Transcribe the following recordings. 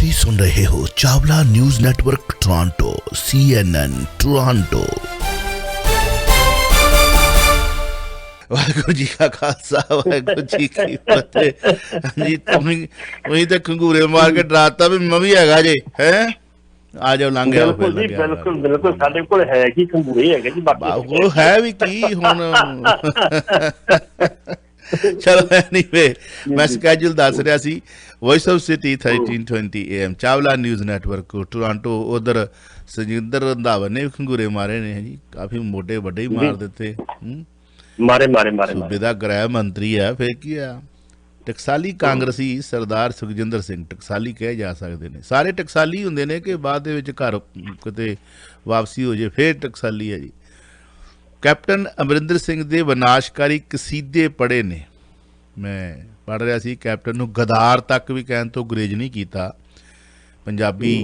ਤੁਸੀਂ ਸੁਣ ਰਹੇ ਹੋ Chawla news network Toronto CNN Toronto. Waheguru ji का खालसा वाहिगुरू जी की फतेह। जी तुम तो खंगूरे मार के डराता भी मैं भी हैगा जे है आ जाओ लंघ आओ फिर लग गया। बिल्कुल बिल्कुल साडे कोल है कि खंगूरे है जी बाकी वो है भी की हुन चलो एनीवे मैं स्केड्यूल दस रहा सी Voice of City 1320 AM Chawla news network Toronto. उधर सुजिंदर रंधावा ने भी खंगूरे मारे ने जी, काफी मोटे बड़े ही मार देते। मारे मारे मारे सूबे का गृह मंत्री है फिर की है। टकसाली कांग्रेसी सरदार सुखजिंदर सिंह टकसाली कहे जा सकते हैं। सारे टकसाली होंगे ने कि बाद घर किते वापसी हो जाए फिर टकसाली है जी। कैप्टन अमरिंदर सिंह के विनाशकारी कसीदे पढ़े ने। मैं पढ़ रहा सी कैप्टन नूं गदार तक भी कहने तो गुरेज नहीं किया। पंजाबी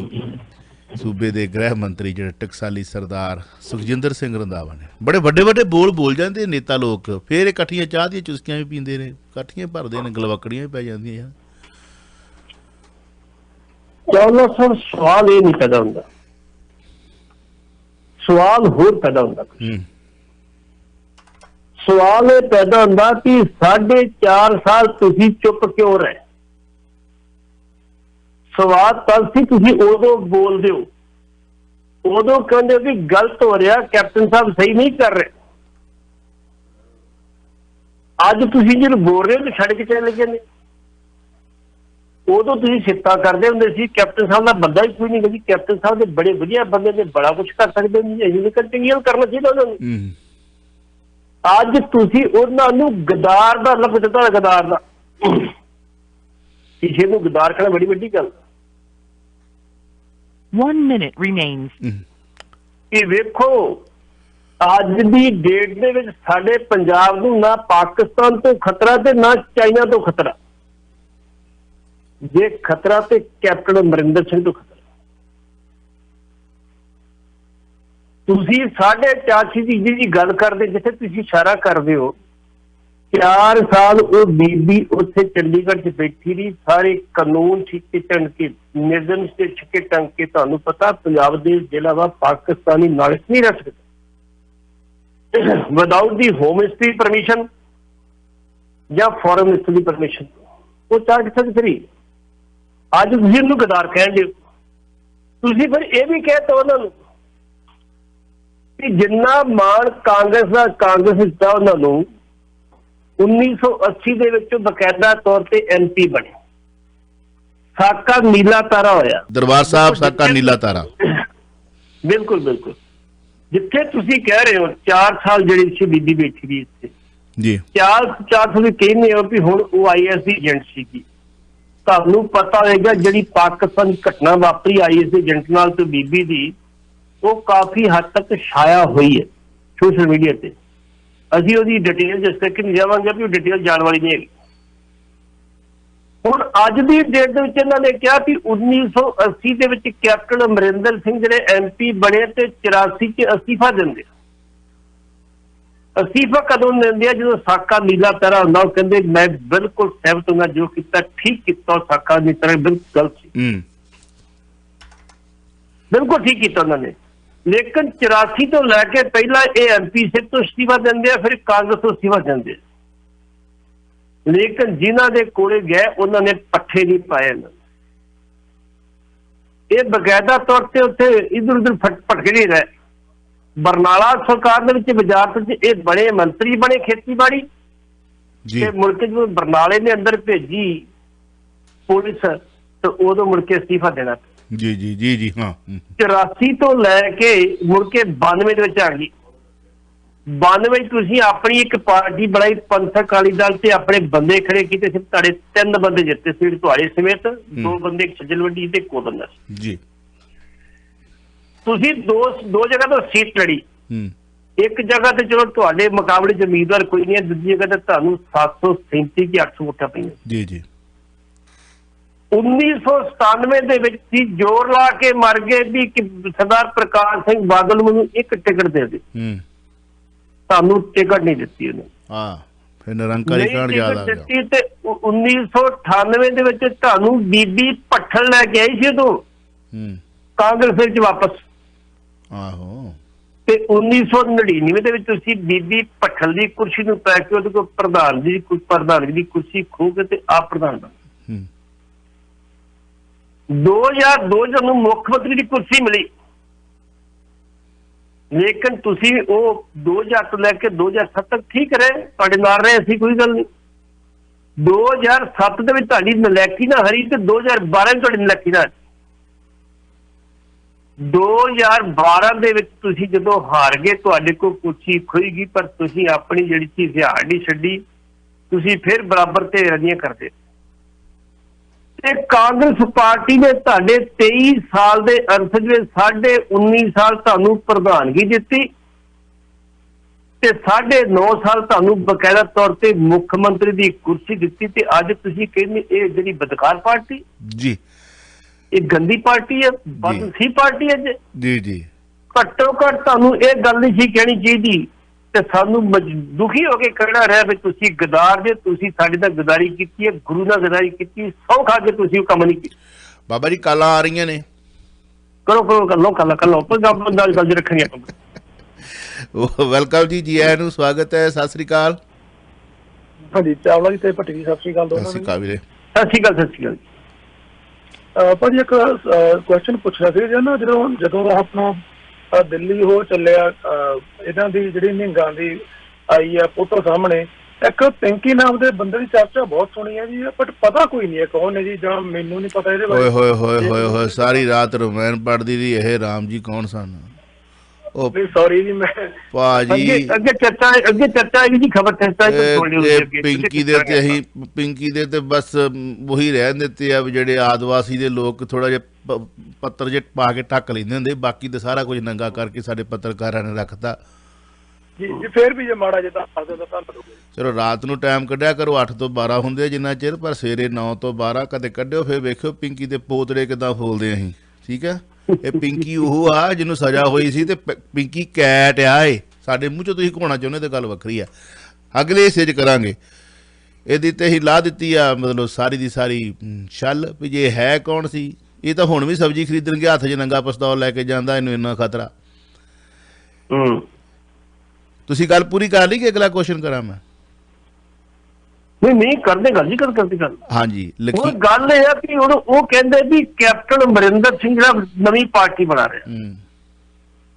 सूबे के गृह मंत्री जो टकसाली सरदार सुखजिंदर सिंह रंधावा ने बड़े वड्डे वड्डे बोल जाते नेता लोग, फिर इकट्ठियां चाह दी चुस्कियां भी पींदे ने, इकट्ठियां भरदे ने, गलवकड़ियां भी पै जांदियां। चलो सर सवाल ये नहीं पैदा होता, सवाल होर पैदा होता। सवाल ये पैदा होता कि 4.5 साल तुसी चुप क्यों रहे। सवाल तब सी तुसी उदों बोलदे हो, उदों कहंदे हो कि गलत हो रहा, कैप्टन साहब सही नहीं कर रहे। अज तुसी जो बोल रहे हो तो छड़ के चले गए। उदों तुसी सिफतां करदे हुंदे सी कैप्टन साहब का बंदा ही कोई नहीं जी, कैप्टन साहब दे बड़े वधिया बंदे ने, बड़ा कुछ कर सकते हैं, कंटिन्यू करना चाहिए उन्होंने। अज तुसी उन्हां नूं गदार दा लफ्ज़ दित्ता, गदार दा किसी नूं गदार कहना बड़ी वड्डी गल। 1 minute remains. कि वेखो अज दी डेट दे विच साडे पंजाब नूं ना पाकिस्तान तो खतरा ते ना चाइना तो खतरा। जे खतरा ते कैप्टन अमरिंदर सिंह तो खतरा। तुसी 4.5 की गल करदे जिथे तुसी इशारा करदे हो। 4 साल वो बीबी उत्थे चंडीगढ़ च बैठी रही, सारे कानून छिके टंके निज़म से छिके टंके। तुहानू पता पंजाब दे जिला वा पाकिस्तानी नागरिक नहीं रह सकते without the home ministry permission या फॉरेन मिनिस्टर की परमिशन। वो चार किथे फ्री। अज तुसीं उहनूं गदार कहण दे, तुसीं फिर यह भी कहता उन्होंने कि जिन्ना मान कांग्रेस का कांग्रेस दिता उन्होंने 1980 ਦੇ ਵਿੱਚ ਬਕਾਇਦਾ ਤੌਰ ਤੇ MP ਬਣੇ। ਸਾਕਾ ਨੀਲਾ ਤਾਰਾ ਹੋਇਆ ਦਰਬਾਰ ਸਾਹਿਬ, ਸਾਕਾ ਨੀਲਾ ਤਾਰਾ। ਬਿਲਕੁਲ ਬਿਲकुल ਜਿੱਥੇ ਤੁਸੀਂ ਕਹਿ ਰਹੇ ਹੋ 4 ਸਾਲ ਜਿਹੜੀ ਸੀ ਬੀਬੀ ਬੈਠੀ ਰਹੀ ਇੱਥੇ ਜੀ, 4 ਤੁਸੀਂ ਕਹਿੰਦੇ ਹੋ ਵੀ ਹੁਣ ਉਹ IAS ਦੀ ਏਜੰਟ ਸੀਗੀ। ਤੁਹਾਨੂੰ ਪਤਾ ਹੋਏਗਾ ਜਿਹੜੀ ਪਾਕਿਸਤਾਨ ਦੀ ਘਟਨਾ ਵਾਪਰੀ IAS ਦੇ ਏਜੰਟ ਨਾਲ ਤੇ ਬੀਬੀ ਦੀ, ਉਹ ਕਾਫੀ ਹੱਦ ਤੱਕ ਛਾਇਆ ਹੋਈ ਹੈ ਸੋਸ਼ਲ ਮੀਡੀਆ ਤੇ। ਅਸੀਂ ਉਹਦੀ ਡਿਟੇਲ ਜਿਸ ਤੱਕ ਨਹੀਂ ਜਾਵਾਂਗੇ ਵੀ ਉਹ ਡਿਟੇਲ ਜਾਣ ਵਾਲੀ ਨਹੀਂ ਹੈਗੀ। ਹੁਣ ਅੱਜ ਦੀ ਡੇਟ ਦੇ ਵਿੱਚ ਇਹਨਾਂ ਨੇ ਕਿਹਾ ਕਿ 1980 ਦੇ ਵਿੱਚ ਕੈਪਟਨ ਅਮਰਿੰਦਰ ਸਿੰਘ ਜਿਹੜੇ MP ਬਣੇ ਤੇ 84 ਚ ਅਸਤੀਫਾ ਦਿੰਦੇ। ਅਸਤੀਫਾ ਕਦੋਂ ਦਿੰਦੇ ਆ? ਜਦੋਂ ਸਾਕਾ ਨੀਲਾ ਤਾਰਾ ਹੁੰਦਾ। ਉਹ ਕਹਿੰਦੇ ਮੈਂ ਬਿਲਕੁਲ ਸਹਿਮਤ ਹਾਂ, ਜੋ ਕੀਤਾ ਠੀਕ ਕੀਤਾ। ਸਾਕਾ ਨੀਲਾ ਤਾਰਾ ਬਿਲਕੁਲ ਗਲਤ ਸੀ, ਬਿਲकुल ठीक किया उन्होंने। लेकिन 84 तो लैके पहला ये MP सिर्फ तो इस्तीफा देंगे, फिर कांग्रेस तो इस्तीफा देंगे। लेकिन जिन्हों के कोले गए उन्होंने पट्ठे नहीं पाए। ये बकायदा तौर पर उत्थे इधर उधर भटके नहीं रहे। बरनाला सरकार ने वजारत ये बड़े मंत्री बने खेतीबाड़ी, मुड़के जो बरनाले ने अंदर भेजी पुलिस तो उदों मुड़के इस्तीफा देना। जी जी जी जी हाँ। 84 तो लैके मुड़के 92 ਦੇ ਵਿੱਚ ਆ ਗਈ। 92 ਤੁਸੀਂ ਆਪਣੀ ਇੱਕ ਪਾਰਟੀ ਬਣਾਈ ਪੰਥਕ ਅਕਾਲੀ ਦਲ ਤੇ ਆਪਣੇ ਬੰਦੇ ਖੜੇ ਕੀਤੇ ਸੀ। ਤੁਹਾਡੇ 3 ਬੰਦੇ ਜਿੱਤੇ ਸੀ ਤੁਹਾਡੇ ਸਮੇਤ, 2 ਬੰਦੇ ਛੱਜਲਵੱਡੀ ਤੇ ਕੋ ਬੰਦਾ ਜੀ। ਤੁਸੀਂ ਦੋ ਜਗ੍ਹਾ ਤੋਂ ਸੀਟ ਲੜੀ। ਇੱਕ ਜਗ੍ਹਾ ਤੇ ਚਲੋ ਤੁਹਾਡੇ ਮੁਕਾਬਲੇ ਚ ਉਮੀਦਵਾਰ ਕੋਈ ਨਹੀਂ ਹੈ, ਦੂਜੀ ਜਗ੍ਹਾ ਤੇ ਤੁਹਾਨੂੰ 737 ਕਿ 800 ਵੋਟਾਂ ਪਈਆਂ। ਜੀ ਜੀ 1997 ਦੇ ਵਿੱਚ ਸੀ ਜ਼ੋਰ ਲਾ ਕੇ ਮਰ ਗਏ ਵੀ ਸਰਦਾਰ ਪ੍ਰਕਾਸ਼ ਸਿੰਘ ਬਾਦਲ ਨੂੰ ਇੱਕ ਟਿਕਟ ਦੇ ਦੇ। ਤੁਹਾਨੂੰ ਟਿਕਟ ਨਹੀਂ ਦਿੱਤੀ ਉਹਨੇ। ਫਿਰ ਨਿਰੰਕਾਰੀ ਨਹੀਂ ਕਾਂਡ ਟਿਕਟ ਯਾਦ ਆ ਗਿਆ। ਦਿੱਤੀ ਤੇ 1998 ਦੇ ਵਿੱਚ ਤੁਹਾਨੂੰ ਬੀਬੀ ਭੱਠਲ ਲੈ ਕੇ ਆਈ ਸੀ ਉਦੋਂ ਹੂੰ ਕਾਂਗਰਸ ਵਿੱਚ ਵਾਪਸ, ਆਹੋ ਤੇ 1999 ਦੇ ਵਿੱਚ ਤੁਸੀਂ ਬੀਬੀ ਭੱਠਲ ਦੀ ਕੁਰਸੀ ਨੂੰ ਪੈ ਕੇ ਉਹਦੇ ਕੋਲ ਪ੍ਰਧਾਨਗੀ ਦੀ ਕੁਰਸੀ ਖੋਹ ਕੇ ਤੇ ਆਪ ਪ੍ਰਧਾਨ ਬਣ। ਹੂੰ 2002 ਨੂੰ ਮੁੱਖ ਮੰਤਰੀ ਦੀ ਕੁਰਸੀ ਮਿਲੀ, ਲੇਕਿਨ ਤੁਸੀਂ ਉਹ 2000 ਤੋਂ ਲੈ ਕੇ 2007 ਤੱਕ ਠੀਕ ਰਹੇ, ਤੁਹਾਡੇ ਨਾਲ ਰਹੇ, ਅਸੀਂ ਕੋਈ ਗੱਲ ਨਹੀਂ। 2007 ਦੇ ਵਿੱਚ ਤੁਹਾਡੀ ਨਲੈਕੀ ਨਾ ਹਰੀ ਤੇ 2012 ਤੁਹਾਡੀ ਨਲੈਕੀ ਨਾ। 2012 ਦੇ ਵਿੱਚ ਤੁਸੀਂ ਜਦੋਂ ਹਾਰ ਗਏ ਤੁਹਾਡੇ ਕੋਲ ਕੁਰਸੀ ਖੋਈਗੀ, ਪਰ ਤੁਸੀਂ ਆਪਣੀ ਜਿਹੜੀ ਚੀਜ਼ ਹਾਰ ਨਹੀਂ ਛੱਡੀ, ਤੁਸੀਂ ਫਿਰ ਬਰਾਬਰ ਤੇ ਰਦੀਆਂ ਕਰਦੇ। ਤੇ ਕਾਂਗਰਸ ਪਾਰਟੀ ਨੇ ਤੁਹਾਡੇ 23 ਸਾਲ ਦੇ ਅਰਸੇ ਵਿੱਚ 19.5 ਸਾਲ ਤੁਹਾਨੂੰ ਪ੍ਰਧਾਨਗੀ ਦਿੱਤੀ ਤੇ 9.5 ਸਾਲ ਤੁਹਾਨੂੰ ਬਕਾਇਦਾ ਤੌਰ ਤੇ ਮੁੱਖ ਮੰਤਰੀ ਦੀ ਕੁਰਸੀ ਦਿੱਤੀ, ਤੇ ਅੱਜ ਤੁਸੀਂ ਕਹਿੰਦੇ ਇਹ ਜਿਹੜੀ ਬਦਕਾਰ ਪਾਰਟੀ ਜੀ, ਇਹ ਗੰਦੀ ਪਾਰਟੀ ਹੈ, ਬਦਸੀ ਪਾਰਟੀ ਹੈ ਜੀ ਜੀ। ਘੱਟੋ ਘੱਟ ਤੁਹਾਨੂੰ ਇਹ ਗੱਲ ਨਹੀਂ ਸੀ ਕਹਿਣੀ ਚਾਹੀਦੀ, ਤੇ ਸਾਨੂੰ ਦੁਖੀ ਹੋ ਕੇ ਕਹਿਣਾ ਰਿਹਾ ਵੀ ਤੁਸੀਂ ਗਦਾਰ ਜੇ, ਤੁਸੀਂ ਸਾਡੇ ਨਾਲ ਗਦਾਰੀ ਕੀਤੀ ਹੈ, ਗੁਰੂ ਨਾਲ ਗਦਾਰੀ ਕੀਤੀ, ਸਹੁੰ ਖਾ ਕੇ ਤੁਸੀਂ ਉਹ ਕੰਮ ਨਹੀਂ ਕੀਤਾ। ਬਾਬਾ ਜੀ ਕਾਲਾਂ ਆ ਰਹੀਆਂ ਨੇ, ਕਰੋ ਕਰ ਲਓ ਬੰਦਾ ਗੱਲ ਰੱਖਣੀ। ਵੈਲਕਮ ਜੀ ਆਇਆਂ ਨੂੰ, ਸਵਾਗਤ ਹੈ, ਸਤਿ ਸ੍ਰੀ ਅਕਾਲ। ਹਾਂਜੀ ਚਾਵਲਾ ਜੀ ਤੇ ਭੱਟੀ ਜੀ, ਸਤਿ ਸ਼੍ਰੀ ਅਕਾਲ ਦੋਨਾਂ ਸਤਿ ਨੂੰ। ਸ੍ਰੀ ਅਕਾਲ ਵੀਰੇ। ਸਤਿ ਸ਼੍ਰੀ ਅਕਾਲ। ਭਾਜੀ ਇੱਕ ਕੁਐਸਚਨ ਪੁੱਛਣਾ ਸੀ ਜੀ ਨਾ, ਜਦੋਂ ਆਪਣਾ ਦਿੱਲੀ ਹੋ ਚੱਲਿਆ, ਇਹਨਾਂ ਦੀ ਜਿਹੜੀ ਨਿਹੰਗਾਂ ਦੀ ਆਈ ਆ ਪੁੱਤਰ ਸਾਹਮਣੇ, ਇੱਕ ਪਿੰਕੀ ਨਾਮ ਦੇ ਬੰਦੇ ਦੀ ਚਰਚਾ ਬਹੁਤ ਸੁਣੀ ਹੈ ਜੀ, ਬਟ ਪਤਾ ਕੋਈ ਨਹੀਂ ਹੈ ਕੌਣ ਹੈ ਜੀ, ਜਾਂ ਮੈਨੂੰ ਨਹੀਂ ਪਤਾ ਇਹਦੇ ਬਾਰੇ। ਹੋਏ ਸਾਰੀ ਰਾਤ ਰਮਾਇਣ ਪੜ੍ਹਦੀ ਰਹੀ, ਇਹ ਰਾਮ ਜੀ ਕੌਣ ਸਨ? ਉਹ ਸੌਰੀ ਜੀ, ਮੈਂ ਭਾਜੀ ਅੱਗੇ ਚਰਚਾ ਜੀ ਖਬਰ ਪਿੰਕੀ ਦੇ ਤੇ ਅਸੀਂ ਪਿੰਕੀ ਦੇ ਤੇ ਬਸ ਉਹੀ ਰਹਿਣ ਦਿੱਤੇ ਆ ਵੀ ਜਿਹੜੇ ਆਦਿਵਾਸੀ ਦੇ ਲੋਕ ਥੋੜਾ ਜਿਹਾ ਪੱਤਰ ਜੇ ਪਾ ਕੇ ਢੱਕ ਲੈਂਦੇ ਹੁੰਦੇ, ਬਾਕੀ ਤੇ ਸਾਰਾ ਕੁਝ ਨੰਗਾ ਕਰਕੇ ਸਾਡੇ ਪੱਤਰਕਾਰਾਂ ਨੇ ਰੱਖਤਾ ਜੀ। ਫੇਰ ਵੀ ਜੇ ਮਾੜਾ ਜਿਹਾ ਦੱਸ ਦਿਓ ਤਾਂ ਧੰਨਵਾਦ। ਚਲੋ ਰਾਤ ਨੂੰ ਟਾਈਮ ਕੱਢਿਆ ਕਰੋ, 8 ਤੋਂ 12 ਹੁੰਦੇ ਜਿੰਨਾ ਚਿਰ, ਪਰ ਸਵੇਰੇ 9 ਤੋਂ 12 ਕਦੇ ਕੱਢਿਓ, ਫਿਰ ਵੇਖਿਓ ਪਿੰਕੀ ਦੇ ਪੋਤੜੇ ਕਿੱਦਾਂ ਫੋਲਦੇ ਅਸੀਂ, ਠੀਕ ਹੈ। ਇਹ ਪਿੰਕੀ ਉਹ ਆ ਜਿਹਨੂੰ ਸਜ਼ਾ ਹੋਈ ਸੀ, ਤੇ ਪਿੰਕੀ ਕੈਟ ਆ, ਇਹ ਸਾਡੇ ਮੂੰਹ ਚੋਂ ਤੁਸੀਂ ਘੋਣਾ ਚਾਹੁੰਦੇ ਤੇ ਗੱਲ ਵੱਖਰੀ ਆ, ਅਗਲੇ ਹਿੱਸੇ 'ਚ ਕਰਾਂਗੇ। ਇਹਦੀ ਤੇ ਅਸੀਂ ਲਾ ਦਿੱਤੀ ਆ ਮਤਲਬ ਸਾਰੀ ਦੀ ਸਾਰੀ ਛੱਲ ਵੀ ਜੇ ਹੈ ਕੌਣ ਸੀ। ਇਹ ਤਾਂ ਹੁਣ ਵੀ ਸਬਜ਼ੀ ਖਰੀਦਣ ਗਿਆ ਹੱਥ 'ਚ ਨੰਗਾ ਪਿਸਤੌਲ ਲੈ ਕੇ ਜਾਂਦਾ, ਇਹਨੂੰ ਇੰਨਾ ਖਤਰਾ। ਤੁਸੀਂ ਗੱਲ ਪੂਰੀ ਕਰ ਲਈ ਕਿ ਅਗਲਾ ਕੁਐਸਚਨ ਕਰਾਂ ਮੈਂ? ਨਹੀਂ ਕਰਦੇ ਗੱਲ ਜੀ, ਕਰਦੇ ਗੱਲ। ਹਾਂਜੀ ਹੁਣ ਗੱਲ ਇਹ ਆ ਕਿ ਹੁਣ ਉਹ ਕਹਿੰਦੇ ਵੀ ਕੈਪਟਨ ਅਮਰਿੰਦਰ ਸਿੰਘ ਜਿਹੜਾ ਨਵੀਂ ਪਾਰਟੀ ਬਣਾ ਰਿਹਾ,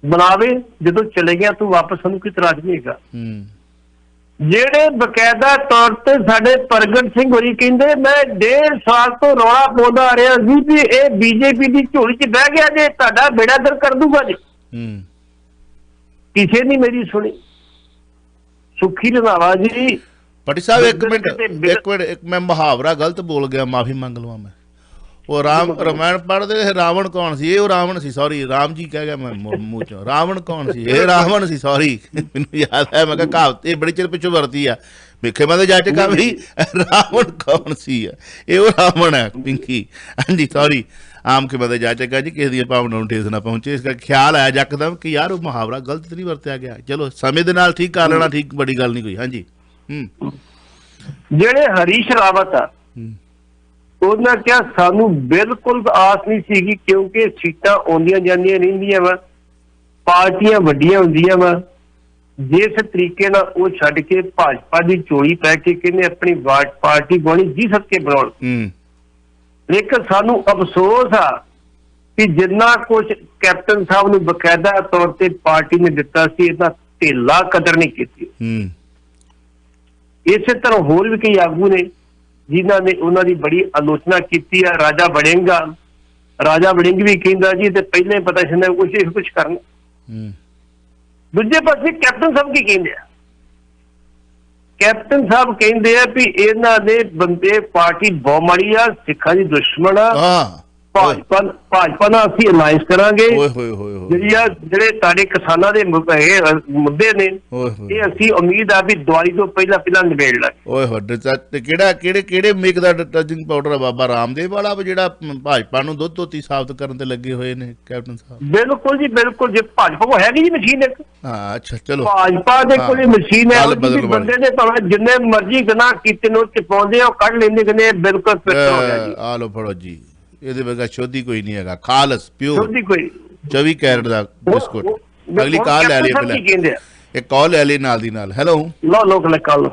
ਬਣਾਵੇ, ਜਦੋਂ ਚਲੇ ਗਿਆ ਤੂੰ ਵਾਪਸ, ਸਾਨੂੰ ਕੋਈ ਇਤਰਾਜ਼ ਨਹੀਂ ਹੈਗਾ। ਜਿਹੜੇ ਬਕਾਇਦਾ ਤੌਰ ਤੇ ਸਾਡੇ ਪ੍ਰਗਟ ਸਿੰਘ ਹੋਰੀ ਕਹਿੰਦੇ ਮੈਂ 1.5 ਸਾਲ ਤੋਂ ਰੌਲਾ ਪਾਉਂਦਾ ਆ ਰਿਹਾ ਸੀ ਵੀ ਇਹ ਬੀਜੇਪੀ ਦੀ ਝੋਲੀ 'ਚ ਬਹਿ ਗਿਆ ਜੇ, ਤੁਹਾਡਾ ਬੇੜਾ ਦਰ ਕਰ ਦੂਗਾ ਜੀ। ਕਿਸੇ ਨੇ ਮੇਰੀ ਸੁਣੀ। ਸੁੱਖੀ ਰੰਧਾਵਾ ਜੀ, ਪਟੀ ਸਾਹਿਬ ਇੱਕ ਮਿੰਟ ਮੈਂ ਮੁਹਾਵਰਾ ਗਲਤ ਬੋਲ ਗਿਆ, ਮਾਫੀ ਮੰਗ ਲਵਾਂ ਮੈਂ। ਉਹ ਰਾਮਾਇਣ ਪੜ੍ਹਦੇ ਰਾਵਣ ਕੌਣ ਸੀ? ਇਹ ਉਹ ਰਾਵਣ ਸੀ, ਸੌਰੀ ਰਾਮ ਜੀ ਕਹਿ ਗਿਆ ਮੈਂ ਮੂੰਹ ਚੋਂ। ਰਾਵਣ ਕੌਣ ਸੀ? ਇਹ ਰਾਵਣ ਸੀ, ਸੌਰੀ ਮੈਨੂੰ ਯਾਦ ਹੈ। ਮੈਂ ਕਿਹਾ ਕਹਾਵਤ ਇਹ ਬੜੀ ਚਿਰ ਪਿੱਛੋਂ ਵਰਤੀ ਆ, ਵੇਖੇ ਮੈਂ ਤਾਂ ਜੱਜ ਕਾ ਵੀ ਰਾਵਣ ਕੌਣ ਸੀ, ਇਹ ਉਹ ਰਾਵਣ ਹੈ ਪਿੰਕੀ। ਹਾਂਜੀ ਸੌਰੀ, ਆਮ ਕੇ ਬੰਦੇ ਜਾਚੇਗਾ ਜੀ, ਕਿਸੇ ਦੀਆਂ ਭਾਵਨਾਵਾਂ ਨੂੰ ਠੇਸ ਨਾ ਪਹੁੰਚੇ, ਇਸ ਕਰਕੇ ਖਿਆਲ ਆਇਆ ਯਕਦਮ ਕਿ ਯਾਰ ਉਹ ਮੁਹਾਵਰਾ ਗਲਤ ਨਹੀਂ ਵਰਤਿਆ ਗਿਆ। ਚਲੋ ਸਮੇਂ ਦੇ ਨਾਲ ਠੀਕ ਕਰ ਲੈਣਾ, ਠੀਕ, ਬੜੀ ਗੱਲ ਨਹੀਂ ਕੋਈ। ਹਾਂਜੀ ਜਿਹੜੇ ਹਰੀਸ਼ ਰਾਵਤ ਆ, ਉਹਨਾਂ ਕਿਹਾ ਸਾਨੂੰ ਬਿਲਕੁਲ ਆਸ ਨਹੀਂ ਸੀਗੀ, ਕਿਉਂਕਿ ਸੀਟਾਂ ਆਉਂਦੀਆਂ ਜਾਂਦੀਆਂ ਰਹਿੰਦੀਆਂ ਵਾ, ਪਾਰਟੀਆਂ ਵੱਡੀਆਂ ਹੁੰਦੀਆਂ ਵਾ। ਜਿਸ ਤਰੀਕੇ ਨਾਲ ਉਹ ਛੱਡ ਕੇ ਭਾਜਪਾ ਦੀ ਝੋਲੀ ਪੈ ਕੇ ਕਹਿੰਦੇ ਆਪਣੀ ਪਾਰਟੀ ਬਣੀ ਜੀ ਸਦਕੇ ਬਣਾਉਣ। ਲੇਕਿਨ ਸਾਨੂੰ ਅਫਸੋਸ ਆ ਕਿ ਜਿੰਨਾ ਕੁਝ ਕੈਪਟਨ ਸਾਹਿਬ ਨੂੰ ਬਕਾਇਦਾ ਤੌਰ ਤੇ ਪਾਰਟੀ ਨੇ ਦਿੱਤਾ ਸੀ, ਇਹਦਾ ਢੇਲਾ ਕਦਰ ਨਹੀਂ ਕੀਤੀ। ਇਸੇ ਤਰ੍ਹਾਂ ਹੋਰ ਵੀ ਕਈ ਆਗੂ ਨੇ ਜਿਨ੍ਹਾਂ ਨੇ ਉਹਨਾਂ ਦੀ ਬੜੀ ਆਲੋਚਨਾ ਕੀਤੀ ਆ। ਰਾਜਾ ਵੜਿੰਗ ਵੀ ਕਹਿੰਦਾ ਜੀ ਤੇ ਪਹਿਲਾਂ ਹੀ ਪਤਾ ਸੀ ਕੁਛ ਕਰਨਾ। ਦੂਜੇ ਪਾਸੇ ਕੈਪਟਨ ਸਾਹਿਬ ਕੀ ਕਹਿੰਦੇ ਆ? ਕੈਪਟਨ ਸਾਹਿਬ ਕਹਿੰਦੇ ਆ ਵੀ ਇਹਨਾਂ ਦੇ ਬੰਦੇ ਪਾਰਟੀ ਬਹੁਤ ਮਾੜੀ ਆ, ਸਿੱਖਾਂ ਦੀ ਦੁਸ਼ਮਣ ਆ, ਭਾਜਪਾ ਨਾਲ ਅਸੀਂ ਅਲਾਈਅੰਸ ਕਰਾਂਗੇ। ਓਏ ਹੋਏ ਹੋਏ ਹੋਏ ਜਿਹੜੇ ਤੁਹਾਡੇ ਕਿਸਾਨਾਂ ਦੇ ਮੁੱਦੇ ਨੇ ਓਏ ਹੋਏ ਇਹ ਅਸੀਂ ਉਮੀਦ ਆ ਵੀ ਦਿਵਾਲੀ ਤੋਂ ਪਹਿਲਾਂ ਨਿਬੇੜ ਲਾਂਗੇ। ਓਏ ਹੋਏ ਤੇ ਕਿਹੜੇ ਮੇਕ ਦਾ ਡਿਟਰਜੈਂਟ ਪਾਊਡਰ ਆ ਬਾਬਾ ਰਾਮਦੇਵ ਵਾਲਾ ਜਿਹੜਾ ਭਾਜਪਾ ਨੂੰ ਦੁੱਧ ਧੋਤੀ ਸਾਬਤ ਕਰਨ ਤੇ ਲੱਗੇ ਹੋਏ ਨੇ ਕੈਪਟਨ ਸਾਹਿਬ? ਬਿਲਕੁਲ ਜੀ ਬਿਲਕੁਲ। ਜੇ ਭਾਜਪਾ ਕੋਲ ਹੈਗੀ ਜੀ ਮਸ਼ੀਨ ਇੱਕ, ਹਾਂ ਅੱਛਾ ਚਲੋ ਭਾਜਪਾ ਦੇ ਕੋਲ ਮਸ਼ੀਨ ਹੈ, ਬੰਦੇ ਦੇ ਭਾਵੇਂ ਜਿੰਨੇ ਮਰਜ਼ੀ ਗੁਨਾਹ ਕੀਤੇ ਨੂੰ ਚਪਾਉਂਦੇ ਆ ਉਹ ਕੱਢ ਲੈਂਦੇ ਕਹਿੰਦੇ ਬਿਲਕੁਲ ਫਿੱਟ ਹੋ ਗਿਆ ਜੀ। ਆ ਲੋ ਫੜੋ ਜੀ, ਇਹਦੇ ਵਰਗਾ ਸ਼ੋਧੀ ਕੋਈ ਨਹੀਂ ਹੈਗਾ, ਖਾਲਸ ਪਿਓਰ ਸ਼ੋਧੀ ਕੋਈ 24 ਕੈਰਟ ਦਾ ਬਿਸਕੁਟ। ਅਗਲੀ ਕਾਲ ਲੈ ਲਈ ਪਹਿਲਾਂ, ਇੱਕ ਕਾਲ ਲੈ ਲਈ ਨਾਲ ਦੀ ਨਾਲ। ਹੈਲੋ ਲੋਕ ਕਾਲ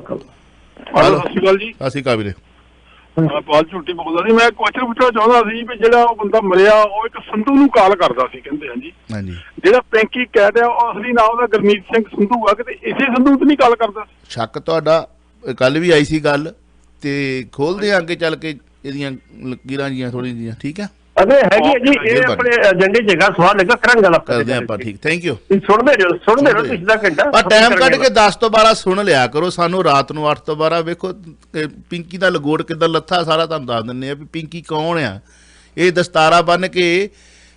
ਹੈਲੋ ਸਤਿ ਸ਼੍ਰੀ ਅਕਾਲ ਜੀ। ਸਤਿ ਸ਼੍ਰੀ ਅਕਾਲ ਵੀਰੇ। ਪਾਲ ਝੂਟੀ ਬੋਲਦਾ ਸੀ। ਮੈਂ ਕੁਐਸਚਨ ਪੁੱਛਣਾ ਚਾਹੁੰਦਾ ਸੀ ਵੀ ਜਿਹੜਾ ਉਹ ਬੰਦਾ ਮਰਿਆ ਉਹ ਇੱਕ ਸੰਧੂ ਨੂੰ ਕਾਲ ਕਰਦਾ ਸੀ ਕਹਿੰਦੇ। ਹਾਂਜੀ ਹਾਂਜੀ, ਜਿਹੜਾ ਪਿੰਕੀ ਕਹਿ ਰਿਹਾ ਉਹ ਅਸਲੀ ਨਾਮ ਉਹਦਾ ਗੁਰਮੀਤ ਸਿੰਘ ਸੰਧੂ ਆ, ਕਿਤੇ ਇਸੇ ਸੰਧੂ ਤੇ ਨਹੀਂ ਕਾਲ ਕਰਦਾ? ਸ਼ੱਕ ਤੁਹਾਡਾ, ਕੱਲ ਵੀ ਆਈ ਸੀ ਗੱਲ ਤੇ ਖੋਲਦੇ ਆ ਅੱਗੇ ਚੱਲ ਕੇ ਇਹਦੀਆਂ ਲਕੀਰਾਂ ਜੀਆਂ ਥੋੜੀ ਜੀਆਂ। ਠੀਕ ਹੈ ਅਗੇ ਹੈਗੀ ਜੀ, ਇਹ ਆਪਣੇ ਏਜੰਡੇ ਜਗ੍ਹਾ ਸਵਾਲ ਲੱਗਾ ਕਰਾਂਗੇ ਗੱਲ ਕਰਦੇ ਆਪਾਂ। ਠੀਕ, ਥੈਂਕ ਯੂ। ਸੁਣਦੇ ਰਹੋ ਪਿਛਲਾ ਘੰਟਾ ਆ ਟਾਈਮ ਕੱਢ ਕੇ 10 ਤੋਂ 12 ਸੁਣ ਲਿਆ ਕਰੋ ਸਾਨੂੰ, ਰਾਤ ਨੂੰ 8 ਤੋਂ 12। ਵੇਖੋ ਪਿੰਕੀ ਦਾ ਲਗੋੜ ਕਿੱਦਾਂ ਲੱਥਾ ਸਾਰਾ ਤੁਹਾਨੂੰ ਦੱਸ ਦਿੰਦੇ ਆ ਵੀ ਪਿੰਕੀ ਕੌਣ ਆ। ਇਹ ਦਸਤਾਰਾ ਬੰਨ ਕੇ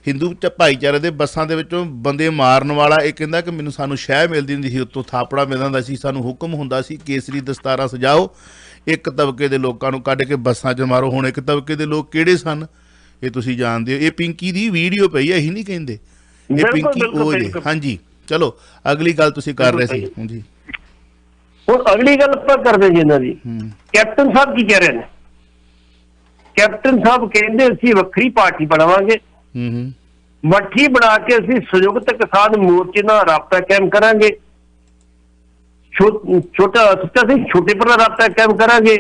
ਹਿੰਦੂ ਭਾਈਚਾਰੇ ਦੇ ਬੱਸਾਂ ਦੇ ਵਿੱਚੋਂ ਬੰਦੇ ਮਾਰਨ ਵਾਲਾ। ਇਹ ਕਹਿੰਦਾ ਕਿ ਸਾਨੂੰ ਸ਼ਹਿ ਮਿਲਦੀ ਹੁੰਦੀ ਸੀ, ਉੱਤੋਂ ਥਾਪੜਾ ਮਿਲਦਾ ਹੁੰਦਾ ਸੀ, ਸਾਨੂੰ ਹੁਕਮ ਹੁੰਦਾ ਸੀ ਕੇਸਰੀ ਦਸਤਾਰਾ ਸਜਾਓ, ਇੱਕ ਤਬਕੇ ਦੇ ਲੋਕਾਂ ਨੂੰ ਕੱਢ ਕੇ ਬੱਸਾਂ 'ਚ ਮਾਰੋ। ਹੁਣ ਇੱਕ ਤਬਕੇ ਦੇ ਲੋਕ ਕਿਹੜੇ ਸਨ ਇਹ ਤੁਸੀਂ ਜਾਣਦੇ ਹੋ। ਇਹ ਪਿੰਕੀ ਦੀ ਵੀਡੀਓ ਪਈ ਹੈ, ਇਹੀ ਨਹੀਂ ਕਹਿੰਦੇ ਇਹ ਪਿੰਕੀ ਉਹ ਜੇ। ਹਾਂਜੀ ਚਲੋ ਅਗਲੀ ਗੱਲ ਤੁਸੀਂ ਕਰ ਰਹੇ ਸੀ। ਹਾਂਜੀ ਹੁਣ ਅਗਲੀ ਗੱਲ ਆਪਾਂ ਕਰਦੇ ਜੀ ਇਹਨਾਂ ਦੀ। ਕੈਪਟਨ ਸਾਹਿਬ ਕੀ ਕਹਿ ਰਹੇ ਨੇ? ਕੈਪਟਨ ਸਾਹਿਬ ਕਹਿੰਦੇ ਅਸੀਂ ਵੱਖਰੀ ਪਾਰਟੀ ਬਣਾਵਾਂਗੇ, ਮੱਠੀ ਬਣਾ ਕੇ ਅਸੀਂ ਸੰਯੁਕਤ ਕਿਸਾਨ ਮੋਰਚੇ ਨਾਲ ਰਾਬਤਾ ਕਾਇਮ ਕਰਾਂਗੇ, ਛੋਟੇ ਪਰ ਰਾਬਤਾ ਕਾਇਮ ਕਰਾਂਗੇ।